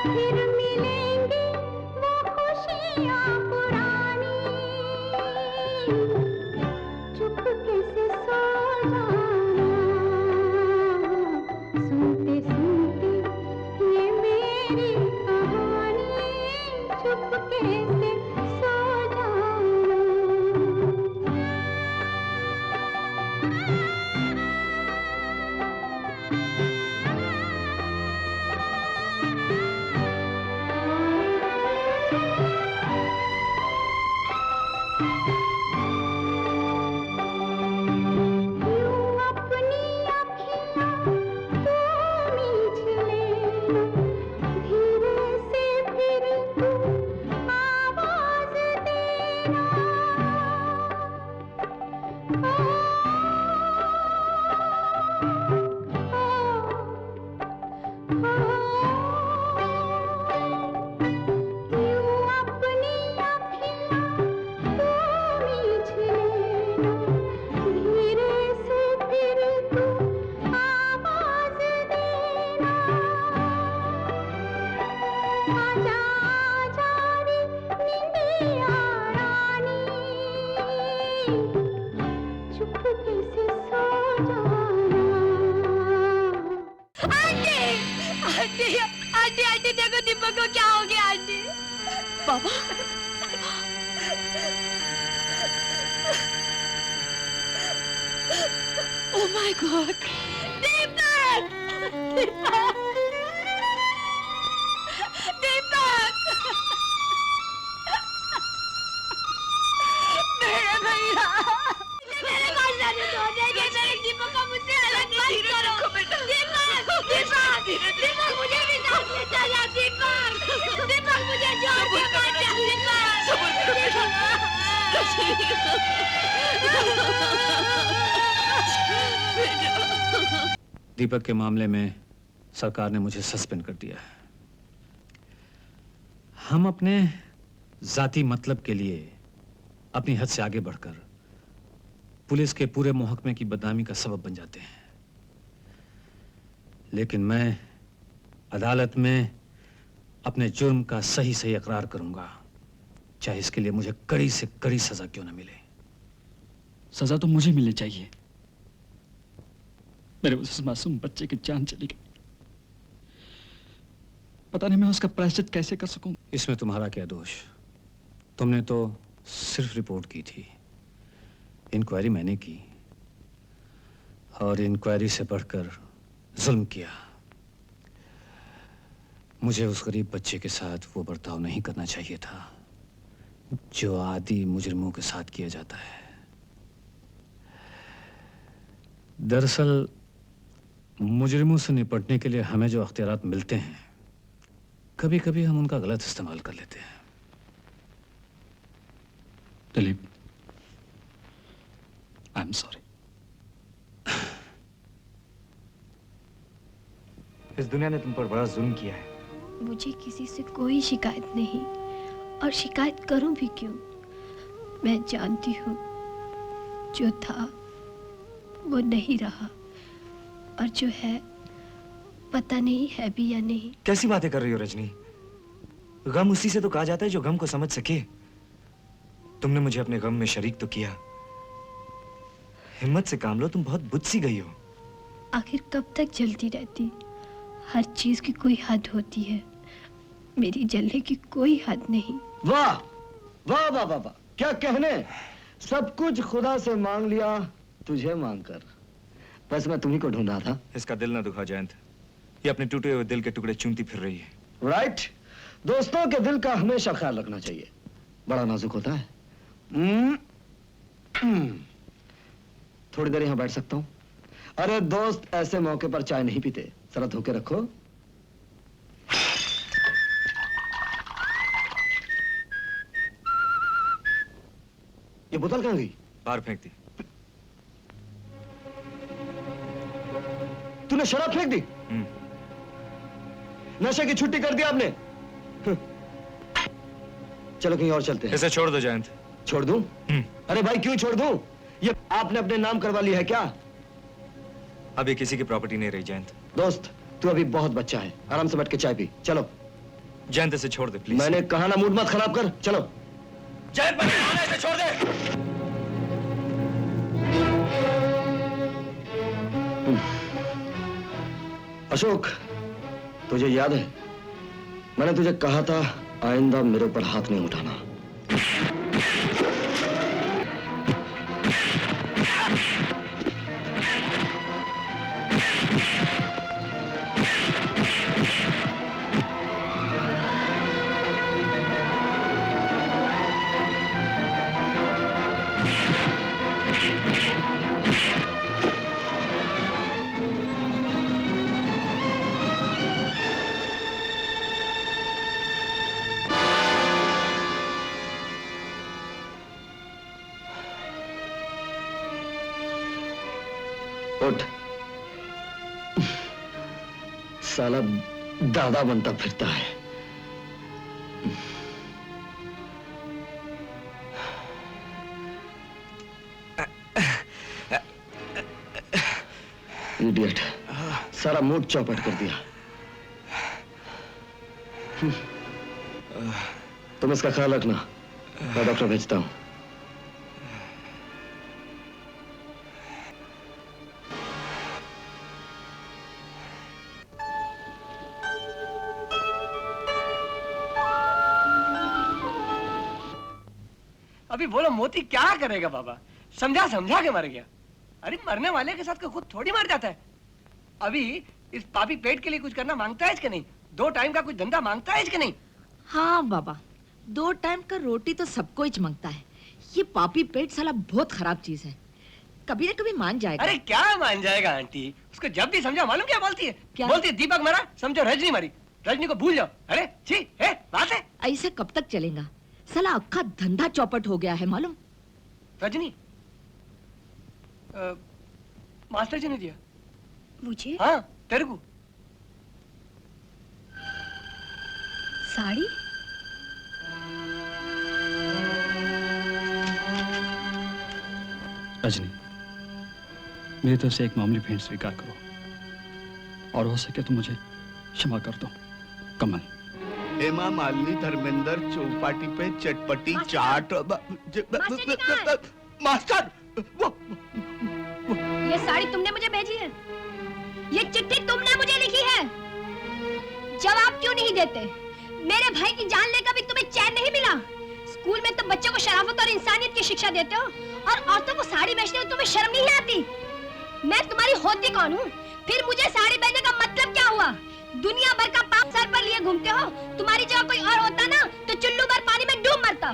फिर मिलेंगी वो खुशियाँ पुरानी, चुपके से सो जाना। सुनते सुनते ये मेरी कहानी चुपके से सो जाना। यूं अपनी अखियाँ तू मीच लेना, धीरे से फिर तू आवाज देना। यूं अपनी अखियाँ तू मीच लेना, धीरे से फिर तू आवाज देना। आजा आजा रे निंदिया रानी, चुपके से सो जाना। आंटी आंटी आंटी आंटी देखो दीपक को क्या हो गया आंटी। बाबा oh my god Deepak Deepak Deepak मेरे भैया मेरे पास जाने दो, देखिए मेरे दीपक को मुझसे अलग मत करो। दीपक दीपक दीपक मुझे भी साथ ले चला। दीपक दीपक मुझे छोड़ के मत जा। दीपक के मामले में सरकार ने मुझे सस्पेंड कर दिया है। हम अपने जाति मतलब के लिए अपनी हद से आगे बढ़कर पुलिस के पूरे महकमे की बदनामी का सबब बन जाते हैं। लेकिन मैं अदालत में अपने जुर्म का सही सही इकरार करूंगा, चाहे इसके लिए मुझे कड़ी से कड़ी सजा क्यों न मिले। सजा तो मुझे मिलनी चाहिए। मेरे उस मासूम बच्चे की जान चली गई। पता नहीं मैं उसका प्रायश्चित कैसे कर सकूं। इसमें तुम्हारा क्या दोष? तुमने तो सिर्फ रिपोर्ट की थी, इंक्वायरी मैंने की, और इंक्वायरी से बढ़कर जुल्म किया। मुझे उस गरीब बच्चे के साथ वो बर्ताव नहीं करना चाहिए था जो आदि मुजरिमों के साथ किया जाता है। दरअसल मुजरिमों से निपटने के लिए हमें जो अख्तियारात मिलते हैं, कभी कभी हम उनका गलत इस्तेमाल कर लेते हैं। Dilip, I am sorry. इस दुनिया ने तुम पर बड़ा जुल्म किया है। मुझे किसी से कोई शिकायत नहीं, और शिकायत करूं भी क्यों? मैं जानती हूँ जो था वो नहीं रहा, और जो है पता नहीं है भी या नहीं। कैसी बातें कर रही हो रजनी? गम उसी से तो कहा जाता है जो गम को समझ सके। तुमने मुझे अपने गम में शरीक तो किया। हिम्मत से काम लो, तुम बहुत बुझ सी गई हो। आखिर कब तक जलती रहती? हर चीज की कोई हद होती है, मेरी जलने की कोई हद नहीं। वाह वाह वाह वाह वाह, क्या कहने। सब कुछ खुदा से मांग लिया, तुझे मांग कर। बस मैं तुम्ही को ढूंढ रहा था। इसका दिल ना दुखा जयंत, ये अपने टूटे हुए दिल के टुकड़े चूमती फिर रही है। राइट, दोस्तों के दिल का हमेशा ख्याल रखना चाहिए, बड़ा नाजुक होता है। थोड़ी देर यहाँ बैठ सकता हूँ? अरे दोस्त, ऐसे मौके पर चाय नहीं पीते, जरा धोके रखो। ये बोतल कहाँ गई? बाहर फेंक दी। तूने शराब फेंक दी? नशे की छुट्टी कर दी आपने? चलो कहीं और चलते हैं। इसे छोड़ दो जयंत। छोड़ दूं? अरे भाई क्यों छोड़ दूं? ये आपने अपने नाम करवा ली है क्या? अब ये किसी की प्रॉपर्टी नहीं रही जयंत। दोस्त, तू अभी बहुत बच्चा है, आराम से बैठ के चाय पी। चलो जयंत, इसे छोड़ दे प्लीज। मैंने कहा ना, मूड मत खराब कर। चलो जयंत, इसे छोड़ दे। अशोक, तुझे याद है मैंने तुझे कहा था आइंदा मेरे ऊपर हाथ नहीं उठाना। उठ, साला दादा बनता फिरता है। इडियट, सारा मूड चौपट कर दिया। तुम इसका ख्याल रखना, मैं डॉक्टर भेजता हूं। अभी बोलो मोती क्या करेगा बाबा? समझा समझा के मर गया। अरे मरने वाले के साथ कोई खुद थोड़ी मर जाता है। अभी इस पापी पेट के लिए कुछ करना मांगता है कि नहीं? 2 टाइम का कुछ धंधा मांगता है कि नहीं? हाँ बाबा, 2 टाइम का रोटी तो सबको ही मांगता है। ये पापी पेट साला बहुत खराब चीज है, कभी ना कभी मान जाएगा। अरे क्या मान जाएगा आंटी? उसको जब भी समझा मालूम क्या बोलती है? क्या? बोलती है दीपक मरा, समझो रजनी मरी। रजनी को भूल जाओ। अरे छी है बात है। ऐसे कब तक चलेगा? साला अक्का धंधा चौपट हो गया है मालूम। रजनी, मास्टर जी ने दिया मुझे? हाँ, तेरे को साड़ी? रजनी, मेरी तरफ से एक मामूली भेंट स्वीकार करो और हो सके तो मुझे क्षमा कर दो। कमल। हेमा मालिनी धर्मेंद्र चौपाटी पे चटपटी चाट। मास्टर, ये साड़ी तुमने मुझे भेजी है? ये चिट्ठी तुमने मुझे लिखी है? जवाब क्यों नहीं देते? मेरे भाई की जान लेकर भी तुम्हें चैन नहीं मिला? स्कूल में तुम बच्चों को शराफत और इंसानियत की शिक्षा देते हो और औरतों को साड़ी बेचने में तुम्हें शर्म नहीं आती? मैं तुम्हारी होती कौन हूँ? फिर मुझे साड़ी बेचने का मतलब क्या हुआ? दुनिया भर का पाप सर पर लिए घूमते हो। तुम्हारी जगह कोई और होता ना तो चुल्लू भर पानी में डूब मरता।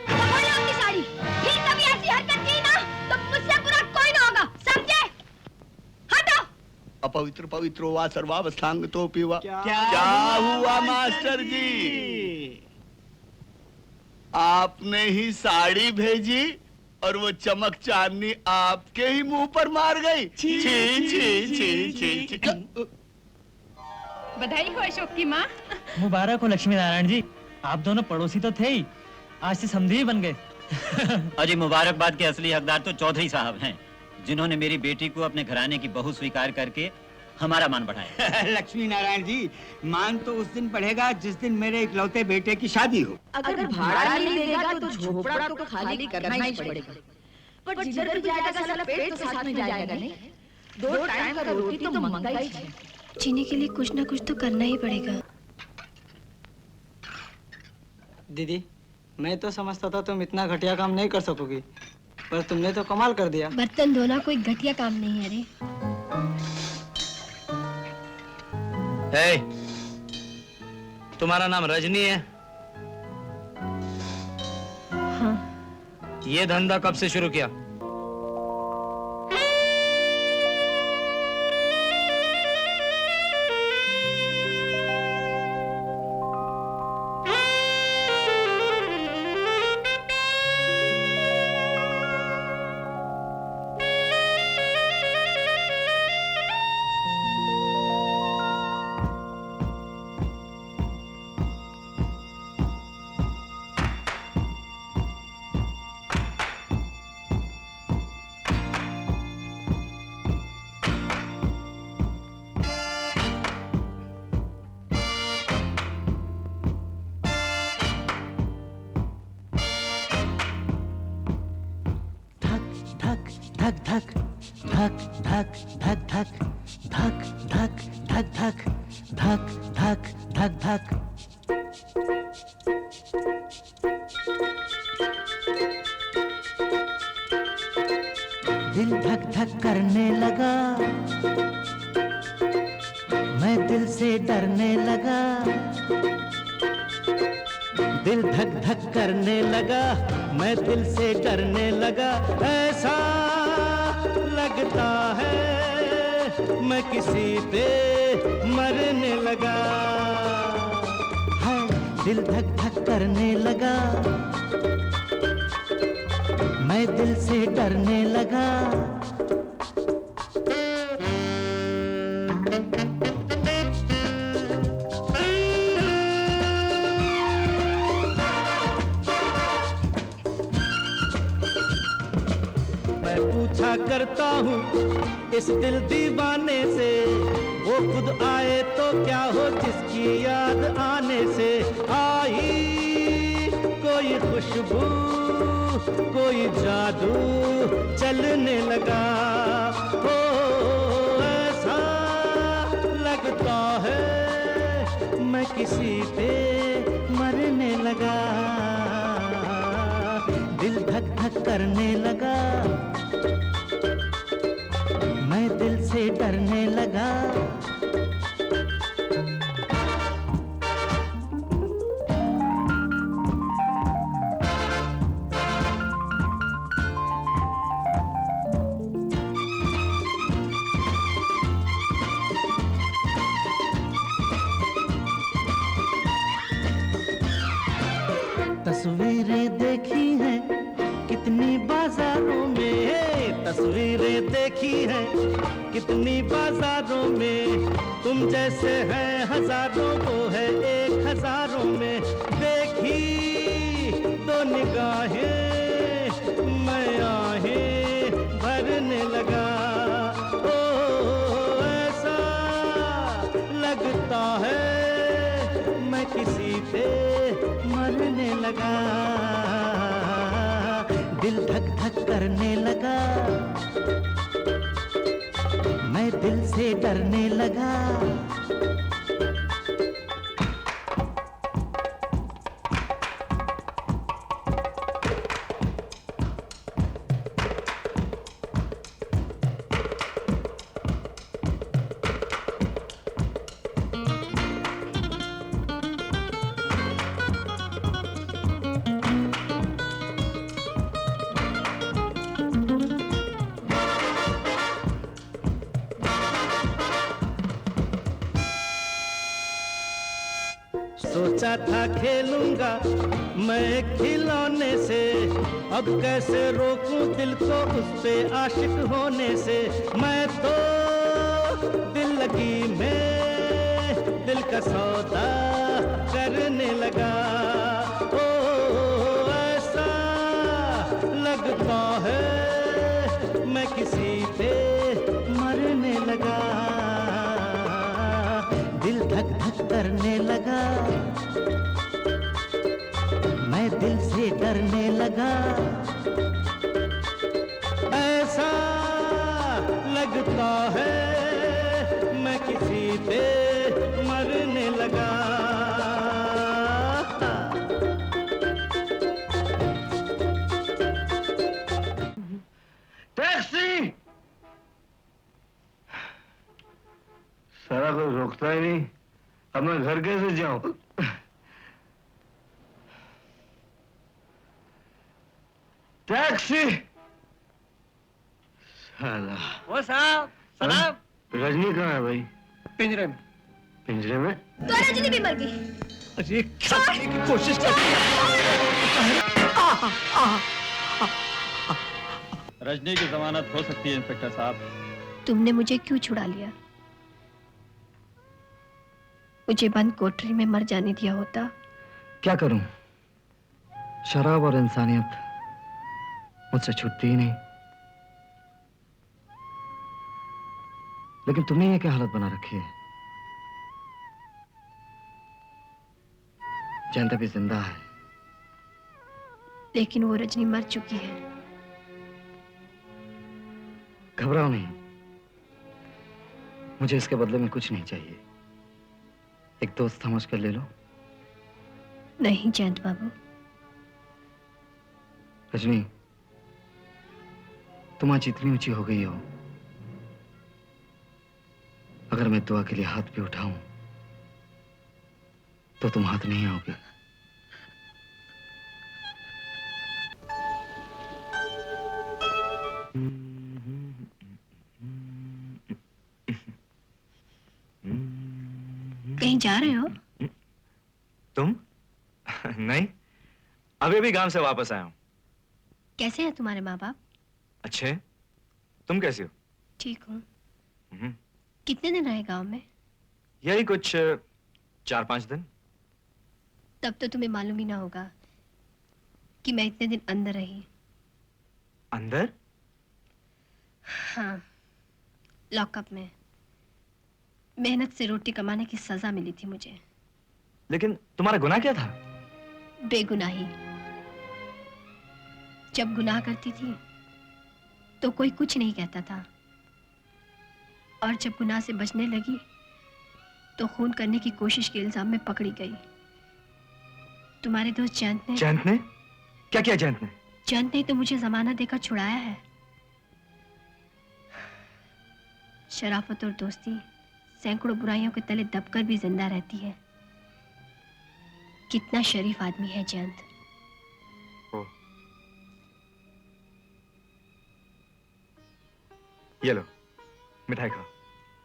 पकड़ो अपनी साड़ी। फिर कभी ऐसी हरकत की ना तो मुझसे बुरा कोई ना होगा, समझे? हटो। अपवित्र पवित्रो वा सर्वावस्थांग तो पीवा। क्या हुआ मास्टर जी? आपने ही साड़ी भेजी और वो चमक चांदनी आपके ही मुंह पर मार गई। छी छी छी छी छी। बधाई हो अशोक की माँ। मुबारक हो लक्ष्मी नारायण जी, आप दोनों पड़ोसी तो थे ही, आज से समधी ही बन गए। अजी मुबारकबाद के असली हकदार तो चौधरी साहब हैं, जिन्होंने मेरी बेटी को अपने घराने की बहू स्वीकार करके हमारा मान बढ़ाया। लक्ष्मी नारायण जी, मान तो उस दिन बढ़ेगा जिस दिन मेरे इकलौते बेटे की शादी हो। अगर भाड़ा नहीं देगा तो झोपड़ा तो खाली करना ही पड़ेगा। पर जिधर भी जाएगा साला पेट तो साथ में जाएगा नहीं। 2 टाइम का रोटी तो मंगाई है। जीने के लिए कुछ ना कुछ तो करना ही पड़ेगा। दीदी, मैं तो समझता था तुम इतना घटिया काम नहीं कर सकोगी, पर तुमने तो कमाल कर दिया। बर्तन धोना कोई घटिया काम नहीं है रे। तुम्हारा नाम रजनी है? हाँ। ये धंधा कब से शुरू किया? धक धक धक धक धक धक धक धक धक धक धक धक धक। दिल धक धक करने लगा, मैं दिल से डरने लगा। दिल धक धक करने लगा, मैं दिल से डरने लगा। ऐसा लगता है मैं किसी पे मरने लगा। है दिल धक धक करने लगा, मैं दिल से डरने लगा। पूछा करता हूँ इस दिल दीवाने से, वो खुद आए तो क्या हो जिसकी याद आने से। आई कोई खुशबू कोई जादू चलने लगा। ओ ऐसा लगता है मैं किसी पे मरने लगा। दिल धक धक करने लगा, मैं दिल से डरने लगा। तस्वीरें देखी हैं कितनी बाजारों में, तस्वीरें देखी हैं कितनी बाजारों में। तुम जैसे हैं हजारों, वो है 1000 में। देखी तो निगाहें मैं आहें भरने लगा। किसी पे मरने लगा, दिल धक धक करने लगा, मैं दिल से डरने लगा। सोचा था खेलूंगा मैं खिलौने से, अब कैसे रोकूं दिल को उस पे आशिक होने से। मैं तो दिल लगी में दिल का सौदा करने लगा। ओ ऐसा लगता है मैं किसी पे मरने लगा, दिल धक धक करने लगा, मैं दिल से डरने लगा। ऐसा लगता है मैं किसी पे मरने लगा। टैक्सी! सारा कोई रोकता ही नहीं, अब मैं घर कैसे जाऊं? टैक्सी! साला। वो साहब सलाम। रजनी कहाँ है भाई? पिंजरे में। पिंजरे में? तो रजनी भी मर गई। अरे क्या करने की कोशिश कर रही रजनी की जमानत हो सकती है इंस्पेक्टर साहब। तुमने मुझे क्यों छुड़ा लिया? मुझे बंद कोठरी में मर जाने दिया होता। क्या करूं? शराब और इंसानियत मुझसे छूटती ही नहीं। लेकिन तुमने ये क्या हालत बना रखी है? जयंत भी जिंदा है, लेकिन वो रजनी मर चुकी है। घबराओ नहीं, मुझे इसके बदले में कुछ नहीं चाहिए। एक दोस्त समझ कर ले लो। नहीं जयंत बाबू। रजनी, तुम आज इतनी ऊंची हो गई हो, अगर मैं दुआ के लिए हाथ भी उठाऊं तो तुम हाथ नहीं आओगे। कहीं जा रहे हो? तुम? नहीं, अभी भी गांव से वापस आया हूं। कैसे हैं तुम्हारे माँ बाप? अच्छे, तुम कैसी हो? ठीक हूँ। कितने दिन रहे गांव में? यही कुछ 4-5 दिन। तब तो तुम्हें मालूम ही ना होगा कि मैं इतने दिन अंदर रही। अंदर? हाँ, लॉकअप में। मेहनत से रोटी कमाने की सजा मिली थी मुझे। लेकिन तुम्हारा गुनाह क्या था? बेगुनाही। जब गुनाह करती थी तो कोई कुछ नहीं कहता था, और जब गुनाह से बचने लगी तो खून करने की कोशिश के इल्जाम में पकड़ी गई। तुम्हारे दोस्त जयंत ने। जयंत ने? क्या किया जयंत ने? जयंत ने तो मुझे जमानत देकर छुड़ाया है। शराफत और दोस्ती सैकड़ों बुराइयों के तले दबकर भी जिंदा रहती है। कितना शरीफ आदमी है जयंत। ये लो, मिठाई खाओ।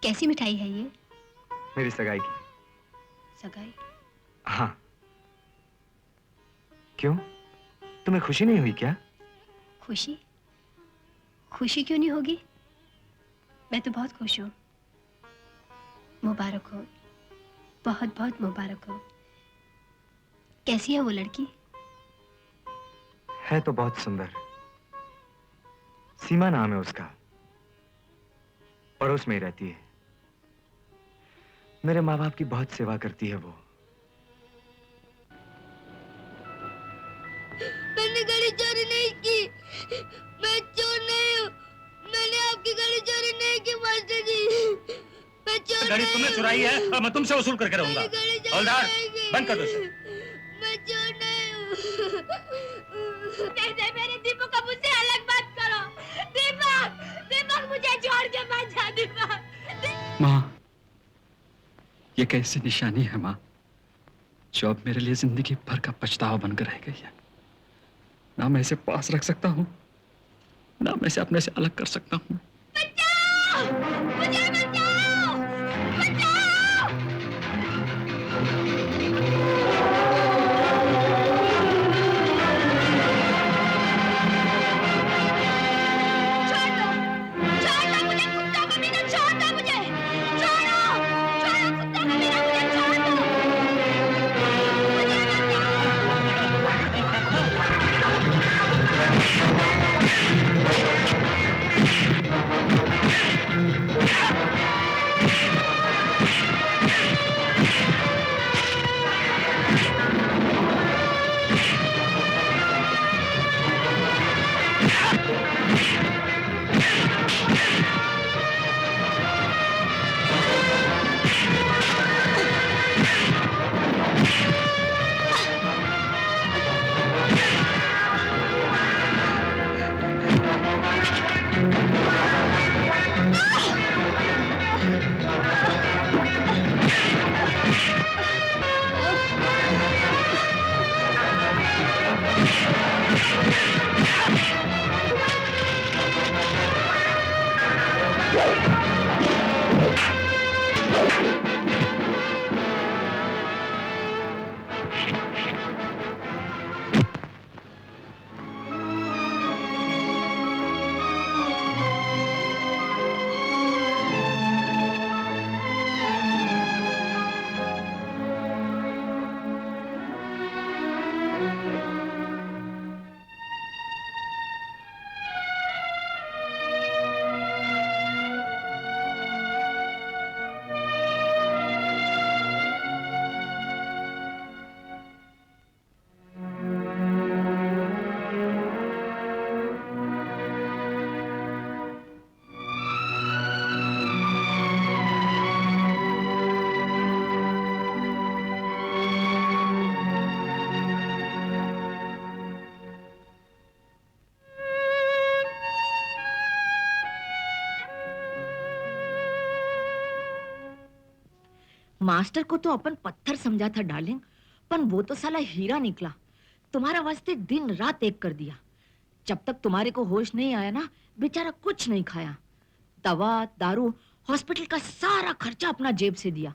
कैसी मिठाई है ये? मेरी सगाई की। सगाई? हाँ। क्यों? तुम्हें खुशी नहीं हुई क्या? खुशी? खुशी क्यों नहीं होगी? मैं तो बहुत खुश हूँ। मुबारक हो, बहुत बहुत मुबारक हो। कैसी है वो लड़की? है तो बहुत सुंदर। सीमा नाम है उसका, पड़ोस में ही रहती है। मेरे माँ बाप की बहुत सेवा करती है वो। मैंने घड़ी चोरी नहीं की। मैं चोर नहीं हूँ। मैंने आपकी घड़ी चोरी नहीं की मास्टर जी। मैं चोर गाड़ी तुमने चुराई है और मैं तुमसे वसूल करके रहूंगा। हवलदार, बंद कर दो इसे। मैं चोर नहीं हूँ। नहीं मेरे दीपक को मुझसे अलग बात करो। दीपक मुझे छोड़ के मत जा दीपक। माँ, ये कैसी निशानी है माँ, जो अब मेरे लिए जिंदगी भर का पछतावा बनकर रह गई है। ना मैं इसे पास रख सकता हूँ, ना मैं इसे अपने से अलग कर सकता हूँ। मुझे बचाओ! बचाओ! छोड़ दो मुझे, कुत्तों को भी तो छोड़ दो मुझे। छोड़ो कुत्तों को भी मुझे छोड़ दो। मास्टर को तो अपन पत्थर समझा था डार्लिंग, पर वो तो साला हीरा निकला। तुम्हारा वास्ते दिन रात एक कर दिया। जब तक तुम्हारे को होश नहीं आया ना, बेचारा कुछ नहीं खाया। दवा दारू हॉस्पिटल का सारा खर्चा अपना जेब से दिया।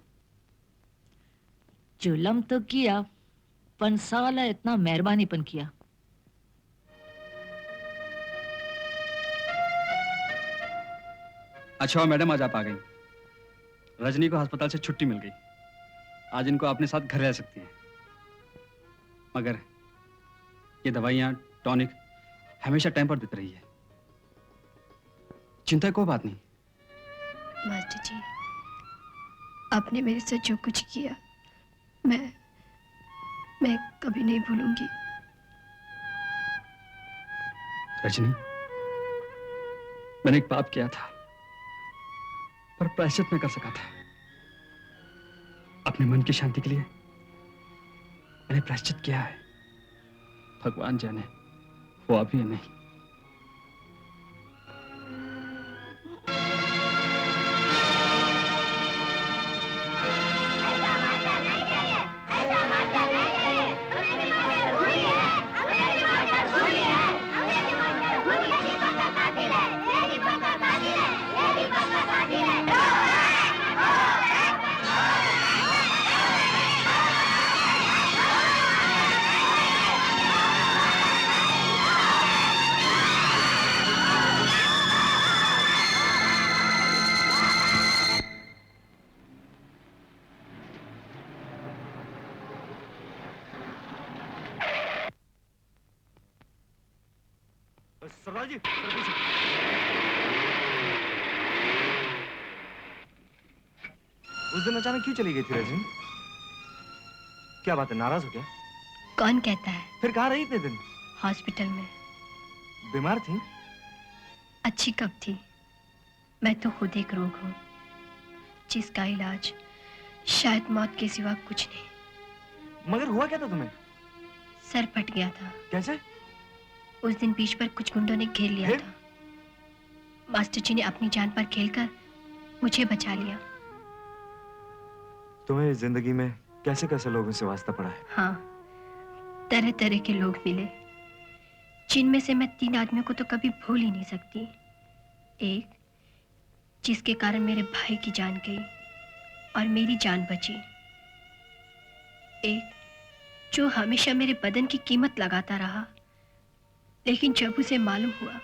जुलम तो किया, पर साला इतना मेहरबानीपन किया। अच्छा मैडम, आज आप आ गई। रजनी को अस्पताल से छुट्टी मिल गई। आज इनको अपने साथ घर रह सकती हैं, मगर ये दवाइयाँ टॉनिक हमेशा टाइम पर देती रही है। चिंता कोई बात नहीं। मास्टर जी, आपने मेरे साथ जो कुछ किया मैं कभी नहीं भूलूंगी। रजनी, मैंने एक पाप किया था, पर प्रायश्चित न कर सका था। अपने मन की शांति के लिए मैंने प्रायश्चित किया है। भगवान जाने वो अभी नहीं। सरदार जी, उस दिन अचानक क्यों चली गई थी रजनी? क्या बात है, नाराज हो क्या? कौन कहता है? फिर कहाँ रही इतने दिन? हॉस्पिटल में। बीमार थी? अच्छी कब थी? मैं तो खुद एक रोग हूँ जिसका इलाज शायद मौत के सिवा कुछ नहीं। मगर हुआ क्या था तुम्हें? सर फट गया था। कैसे? उस दिन बीच पर कुछ गुंडों ने घेर लिया था। मास्टर जी ने अपनी जान पर खेलकर मुझे बचा लिया। तुम्हें जिंदगी में कैसे कैसे लोगों से वास्ता पड़ा है? हाँ, तरह तरह के लोग मिले, जिनमें से मैं 3 आदमियों को तो कभी भूल ही नहीं सकती। एक जिसके कारण मेरे भाई की जान गई और मेरी जान बची। एक जो हमेशा मेरे बदन की कीमत लगाता रहा, लेकिन जब उसे मालूम हुआ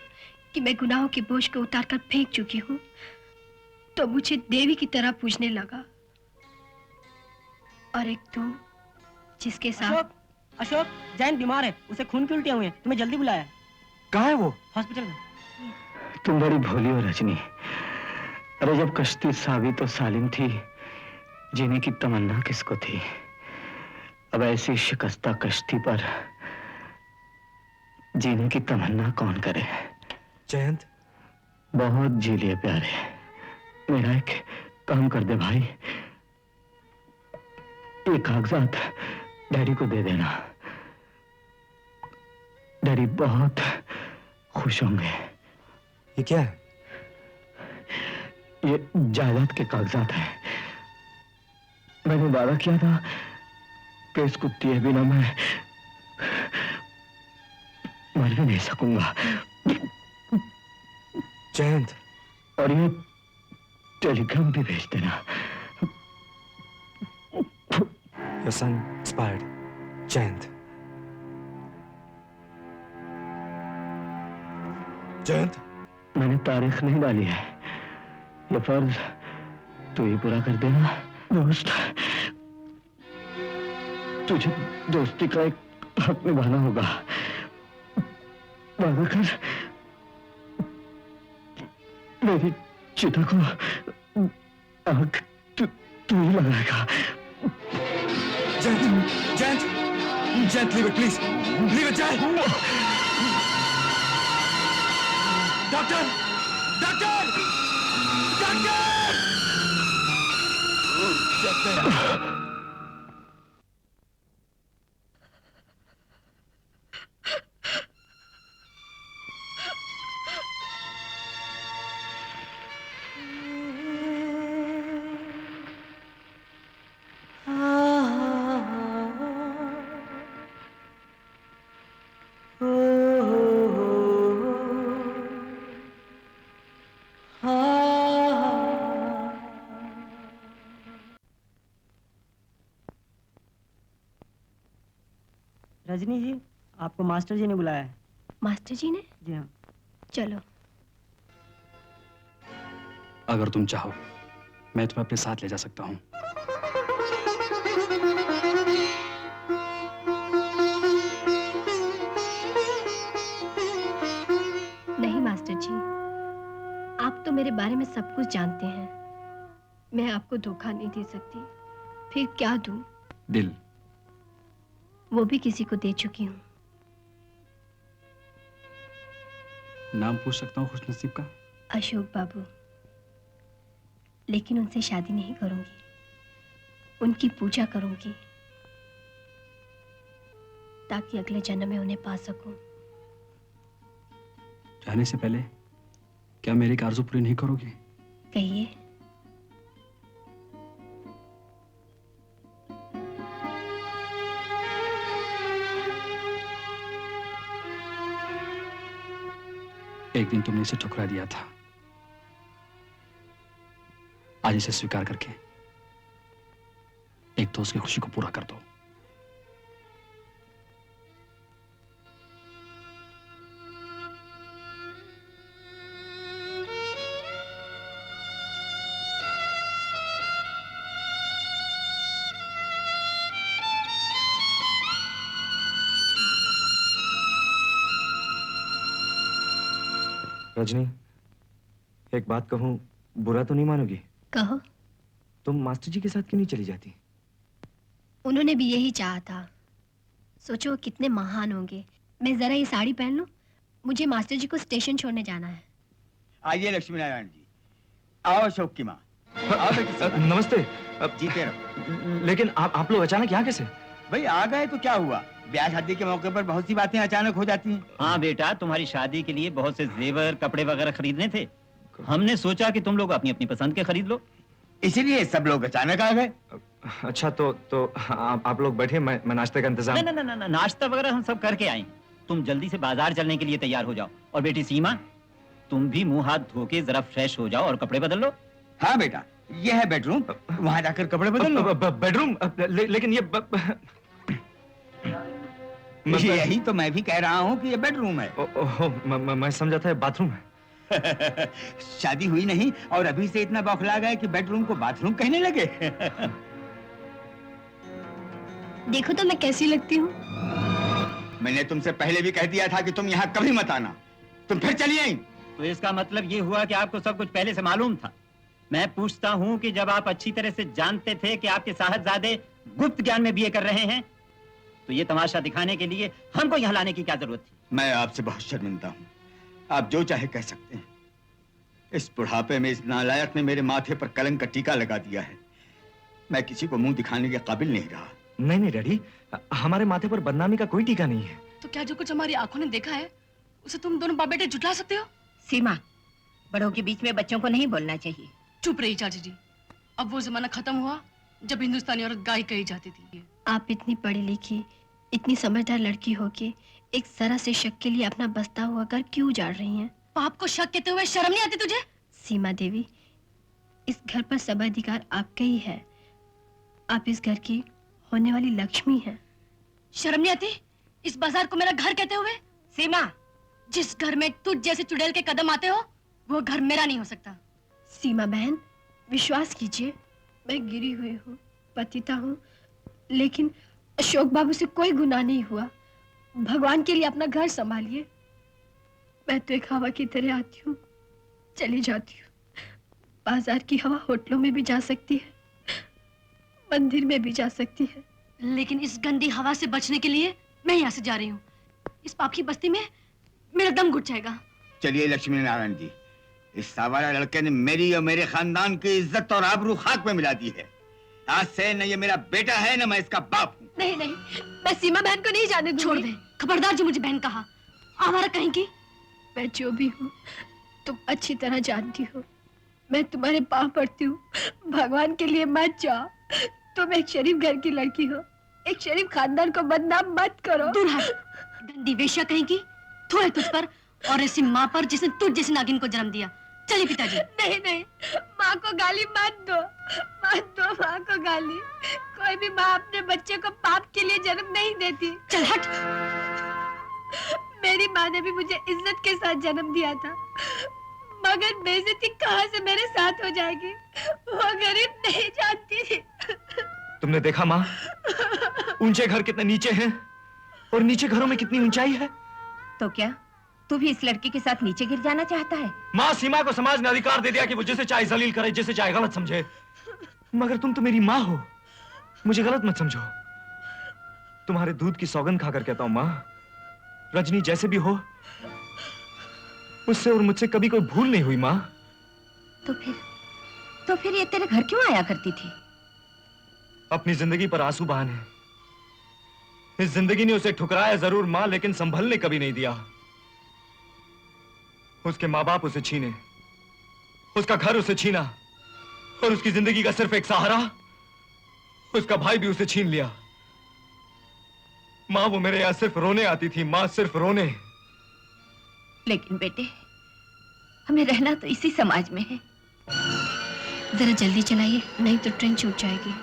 कि मैं गुनाहों के बोझ को उतारकर फेंक चुकी हूं, तो मुझे देवी की तरह पूजने लगा। और एक तुम जिसके साथ। अशोक, जैन बीमार है, उसे खून की उल्टियां हुई हैं, तुम्हें जल्दी बुलाया। कहाँ है वो? हॉस्पिटल में। तुम बड़ी भोली हो रजनी। अरे जब कश्ती साबित तो सालिम थी, जीने की तमन्ना किसको थी? अब ऐसी शिकस्ता कश्ती पर जीने की तमन्ना कौन करे? जयंत, बहुत जी लिए प्यारे। मेरा एक काम कर दे भाई, ये कागजात डैडी को दे देना। डैडी बहुत खुश होंगे। ये क्या है? ये जायदाद के कागजात हैं। मैंने वादा किया था कि इसको दिए बिना मैं मर भी नहीं सकूंगा। जयंत, और ये टेलीग्राम भी भेज देना। Your son expired. Jayant. Jayant, मैंने तारीख नहीं डाली है, ये फर्ज तू ही पूरा कर देना दोस्त। तुझे दोस्ती का एक हक निभाना होगा। वादा कर, मेरी चिता को आग तू ही लगाएगा। Jayant, Jayant, Jayant, leave it, please. Leave it, Jayant. Doctor, doctor, doctor! Rajni ji, आपको मास्टर जी ने बुलाया है। मास्टर जी ने? जी हाँ। चलो। अगर तुम चाहो मैं तुम्हें अपने साथ ले जा सकता हूँ। नहीं मास्टर जी, आप तो मेरे बारे में सब कुछ जानते हैं। मैं आपको धोखा नहीं दे सकती। फिर क्या दूं? दिल। वो भी किसी को दे चुकी हूँ। नाम पूछ सकता हूँ खुशनसीब का? अशोक बाबू। लेकिन उनसे शादी नहीं करूंगी, उनकी पूजा करूंगी, ताकि अगले जन्म में उन्हें पा सकूं। जाने से पहले क्या मेरी एक आरज़ू पूरी नहीं करोगी? कहिए। एक दिन तुमने इसे ठुकरा दिया था, आज इसे स्वीकार करके एक दोस्त की खुशी को पूरा कर दो। रजनी, एक बात कहूं, बुरा तो नहीं मानोगी? कहो। तुम मास्टर जी के साथ क्यों नहीं चली जाती? उन्होंने भी यही चाहा था। सोचो वो कितने महान होंगे मैं जरा ये साड़ी पहन लूं, मुझे मास्टर जी को स्टेशन छोड़ने जाना है। आइए लक्ष्मी नारायण जी, आओ अशोक की माँ। आओ बेटी। नमस्ते। जीते रहो। लेकिन आप लोग अचानक यहाँ कैसे? भाई आ गए तो क्या हुआ, ब्याह शादी के मौके पर बहुत सी बातें अचानक हो जाती हैं। हाँ बेटा, तुम्हारी शादी के लिए बहुत से जेवर कपड़े वगैरह खरीदने थे। हमने सोचा कि तुम लोग अपनी अपनी पसंद के खरीद लो, इसीलिए सब लोग अचानक आ गए। अच्छा तो आप लोग बैठिए, मैं नाश्ते का इंतजाम। ना, नाश्ता वगैरह हम सब करके आए। तुम जल्दी से बाजार चलने के लिए तैयार हो जाओ। और बेटी सीमा, तुम भी मुंह हाथ धो के जरा फ्रेश हो जाओ और कपड़े बदल लो। हाँ बेटा, ये है बेडरूम, वहाँ जाकर कपड़े बदल लो। बेडरूम? लेकिन ये यही तो मैं भी कह रहा हूँ कि ये बेडरूम है। मैं समझा था बाथरूम है। शादी हुई नहीं और अभी से इतना बौखला गए कि बेडरूम को बाथरूम कहने लगे। देखो तो मैं कैसी लगती हूँ। मैंने तुमसे पहले भी कह दिया था कि तुम यहाँ कभी मत आना, तुम फिर चली आई। तो इसका मतलब ये हुआ कि आपको सब कुछ पहले से मालूम था। मैं पूछता हूँ कि जब आप अच्छी तरह से जानते थे कि आपके साहबजादे गुप्त ज्ञान में बीए कर रहे हैं, तो ये तमाशा दिखाने के लिए हमको यहाँ लाने की क्या जरूरत थी? मैं आपसे बहुत शर्मिंदा हूँ, आप जो चाहे कह सकते हैं। इस बुढ़ापे में इस नालायक ने मेरे माथे पर कलंक का टीका लगा दिया है। मैं किसी को मुंह दिखाने के काबिल नहीं रहा। नहीं डैडी, हमारे माथे पर बदनामी का कोई टीका नहीं है। तो क्या जो कुछ हमारी आंखों ने देखा है उसे तुम दोनों बाप बेटे झुठला सकते हो? सीमा, बड़ों के बीच में बच्चों को नहीं बोलना चाहिए। चुप रही चाची जी, अब वो जमाना खत्म हुआ जब हिंदुस्तानी औरत गाय कही जाती थी। आप इतनी पढ़ी लिखी, इतनी समझदार लड़की होके एक जरा से शक के लिए अपना बसता हुआ घर क्यों उजाड़ रही हैं? पाप को शक कहते हुए शर्म नहीं आती तुझे? सीमा देवी, इस घर पर सब अधिकार आपका ही है। आप इस घर की होने वाली लक्ष्मी हैं। शर्म नहीं आती इस बाजार को मेरा घर कहते हुए? सीमा, जिस घर में तुझ जैसे चुड़ैल के कदम आते हो वो घर मेरा नहीं हो सकता। सीमा बहन, विश्वास कीजिए, मैं गिरी हुई हूँ, पतिता हूँ, लेकिन अशोक बाबू से कोई गुनाह नहीं हुआ। भगवान के लिए अपना घर संभालिए। मैं तो एक हवा की तरह आती हूँ, चली जाती हूँ। बाजार की हवा होटलों में भी जा सकती है, मंदिर में भी जा सकती है, लेकिन इस गंदी हवा से बचने के लिए मैं यहाँ से जा रही हूँ। इस पाप की बस्ती में मेरा दम घुट जाएगा। चलिए लक्ष्मी नारायण जी, इस सावारा लड़के ने मेरी और मेरे खानदान की इज्जत और आबरू खाक में मिला दी है। आज से न ये मेरा बेटा है न मैं इसका बाप हूँ। नहीं नहीं, मैं सीमा बहन को नहीं जाने दूंगी। छोड़ दे, खबरदार जो मुझे बहन कहा। आवारा कहेंगी। मैं जो भी हूँ तुम अच्छी तरह जानती हो। मैं तुम्हारे पाँव पड़ती हूँ, भगवान के लिए मत जाओ। तुम एक शरीफ घर की लड़की हो, एक शरीफ खानदान को बदनाम मत करो। दूर हट, गंदी वेश्या कहेंगी। थोड़े तुझ पर और ऐसी माँ पर जिसने तुझ जैसी नागिन को जन्म दिया। चलिए पिताजी। नहीं नहीं, माँ को गाली मत दो, मत दो माँ को गाली। कोई भी माँ अपने बच्चे को पाप के लिए जन्म नहीं देती। चल हट। मेरी माँ ने भी मुझे इज्जत के साथ जन्म दिया था, मगर बेइज्जती कहाँ से मेरे साथ हो जाएगी, वो गरीब नहीं जानती थी। तुमने देखा माँ, ऊंचे घर कितने नीचे हैं और नीचे घरों में कितनी ऊंचाई है। तो क्या तू भी इस लड़की के साथ नीचे गिर जाना चाहता है? माँ, सीमा को समाज ने अधिकार दे दिया कि वो जिसे चाहे जलील करे, जिसे चाहे गलत समझे। मगर तुम तो मेरी माँ हो, मुझे गलत मत समझो। तुम्हारे दूध की सौगंध खाकर कहता हूँ माँ, रजनी जैसे भी हो उससे और मुझसे कभी कोई भूल नहीं हुई माँ। तो फिर ये तेरे घर क्यों आया करती थी? अपनी जिंदगी पर आंसू बहाने। इस जिंदगी ने उसे ठुकराया जरूर माँ, लेकिन संभलने कभी नहीं दिया। उसके माँ बाप उसे छीने, उसका घर उसे छीना, और उसकी जिंदगी का सिर्फ एक सहारा, उसका भाई भी उसे छीन लिया। माँ, वो मेरे यहाँ सिर्फ रोने आती थी माँ, सिर्फ रोने। लेकिन बेटे, हमें रहना तो इसी समाज में है। जरा जल्दी चलाइए, नहीं तो ट्रेन छूट जाएगी।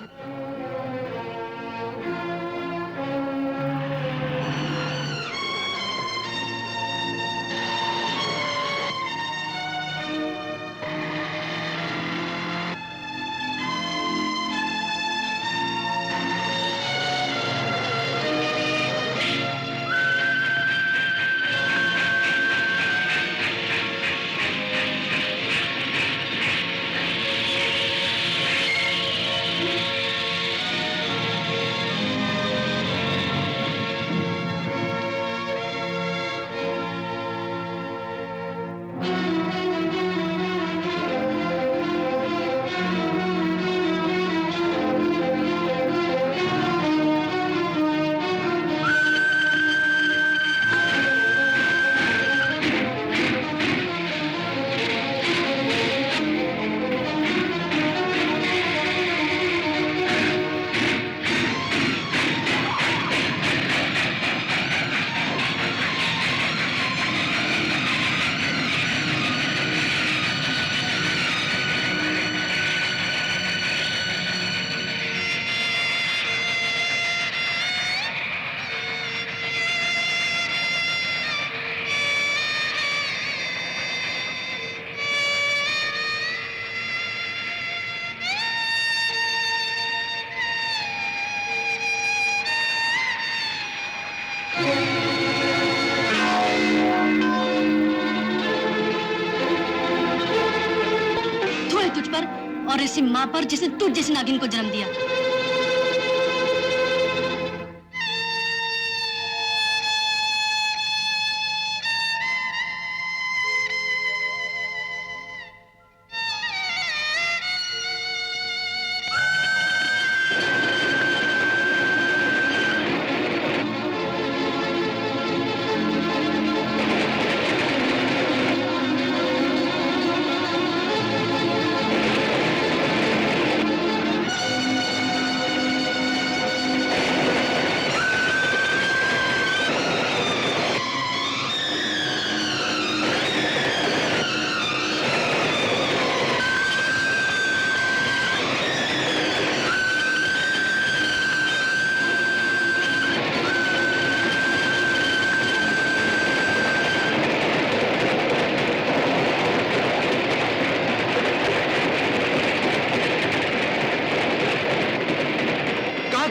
थोड़े तुझ पर और ऐसी माँ पर जिसने तुझ जैसी नागिन को जन्म दिया।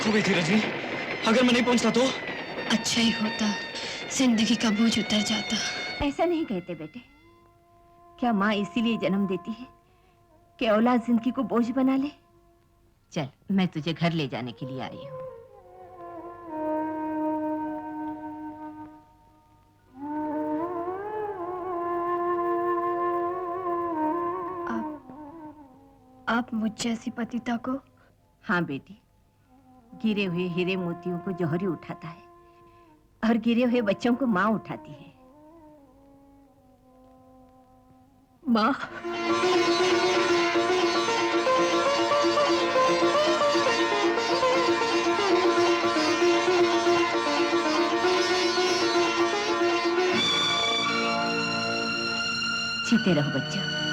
खो गई थी रजनी? अगर मैं नहीं पहुंचता तो? अच्छा ही होता, जिंदगी का बोझ उतर जाता। ऐसा नहीं कहते बेटे। क्या माँ इसीलिए जन्म देती है कि औलाद जिंदगी को बोझ बना ले? चल, मैं तुझे घर ले जाने के लिए आई हूँ। आप मुझ जैसी पतिता को? हाँ बेटी, गिरे हुए हीरे मोतियों को जौहरी उठाता है और गिरे हुए बच्चों को माँ उठाती है। माँ, जीते रहो बच्चा।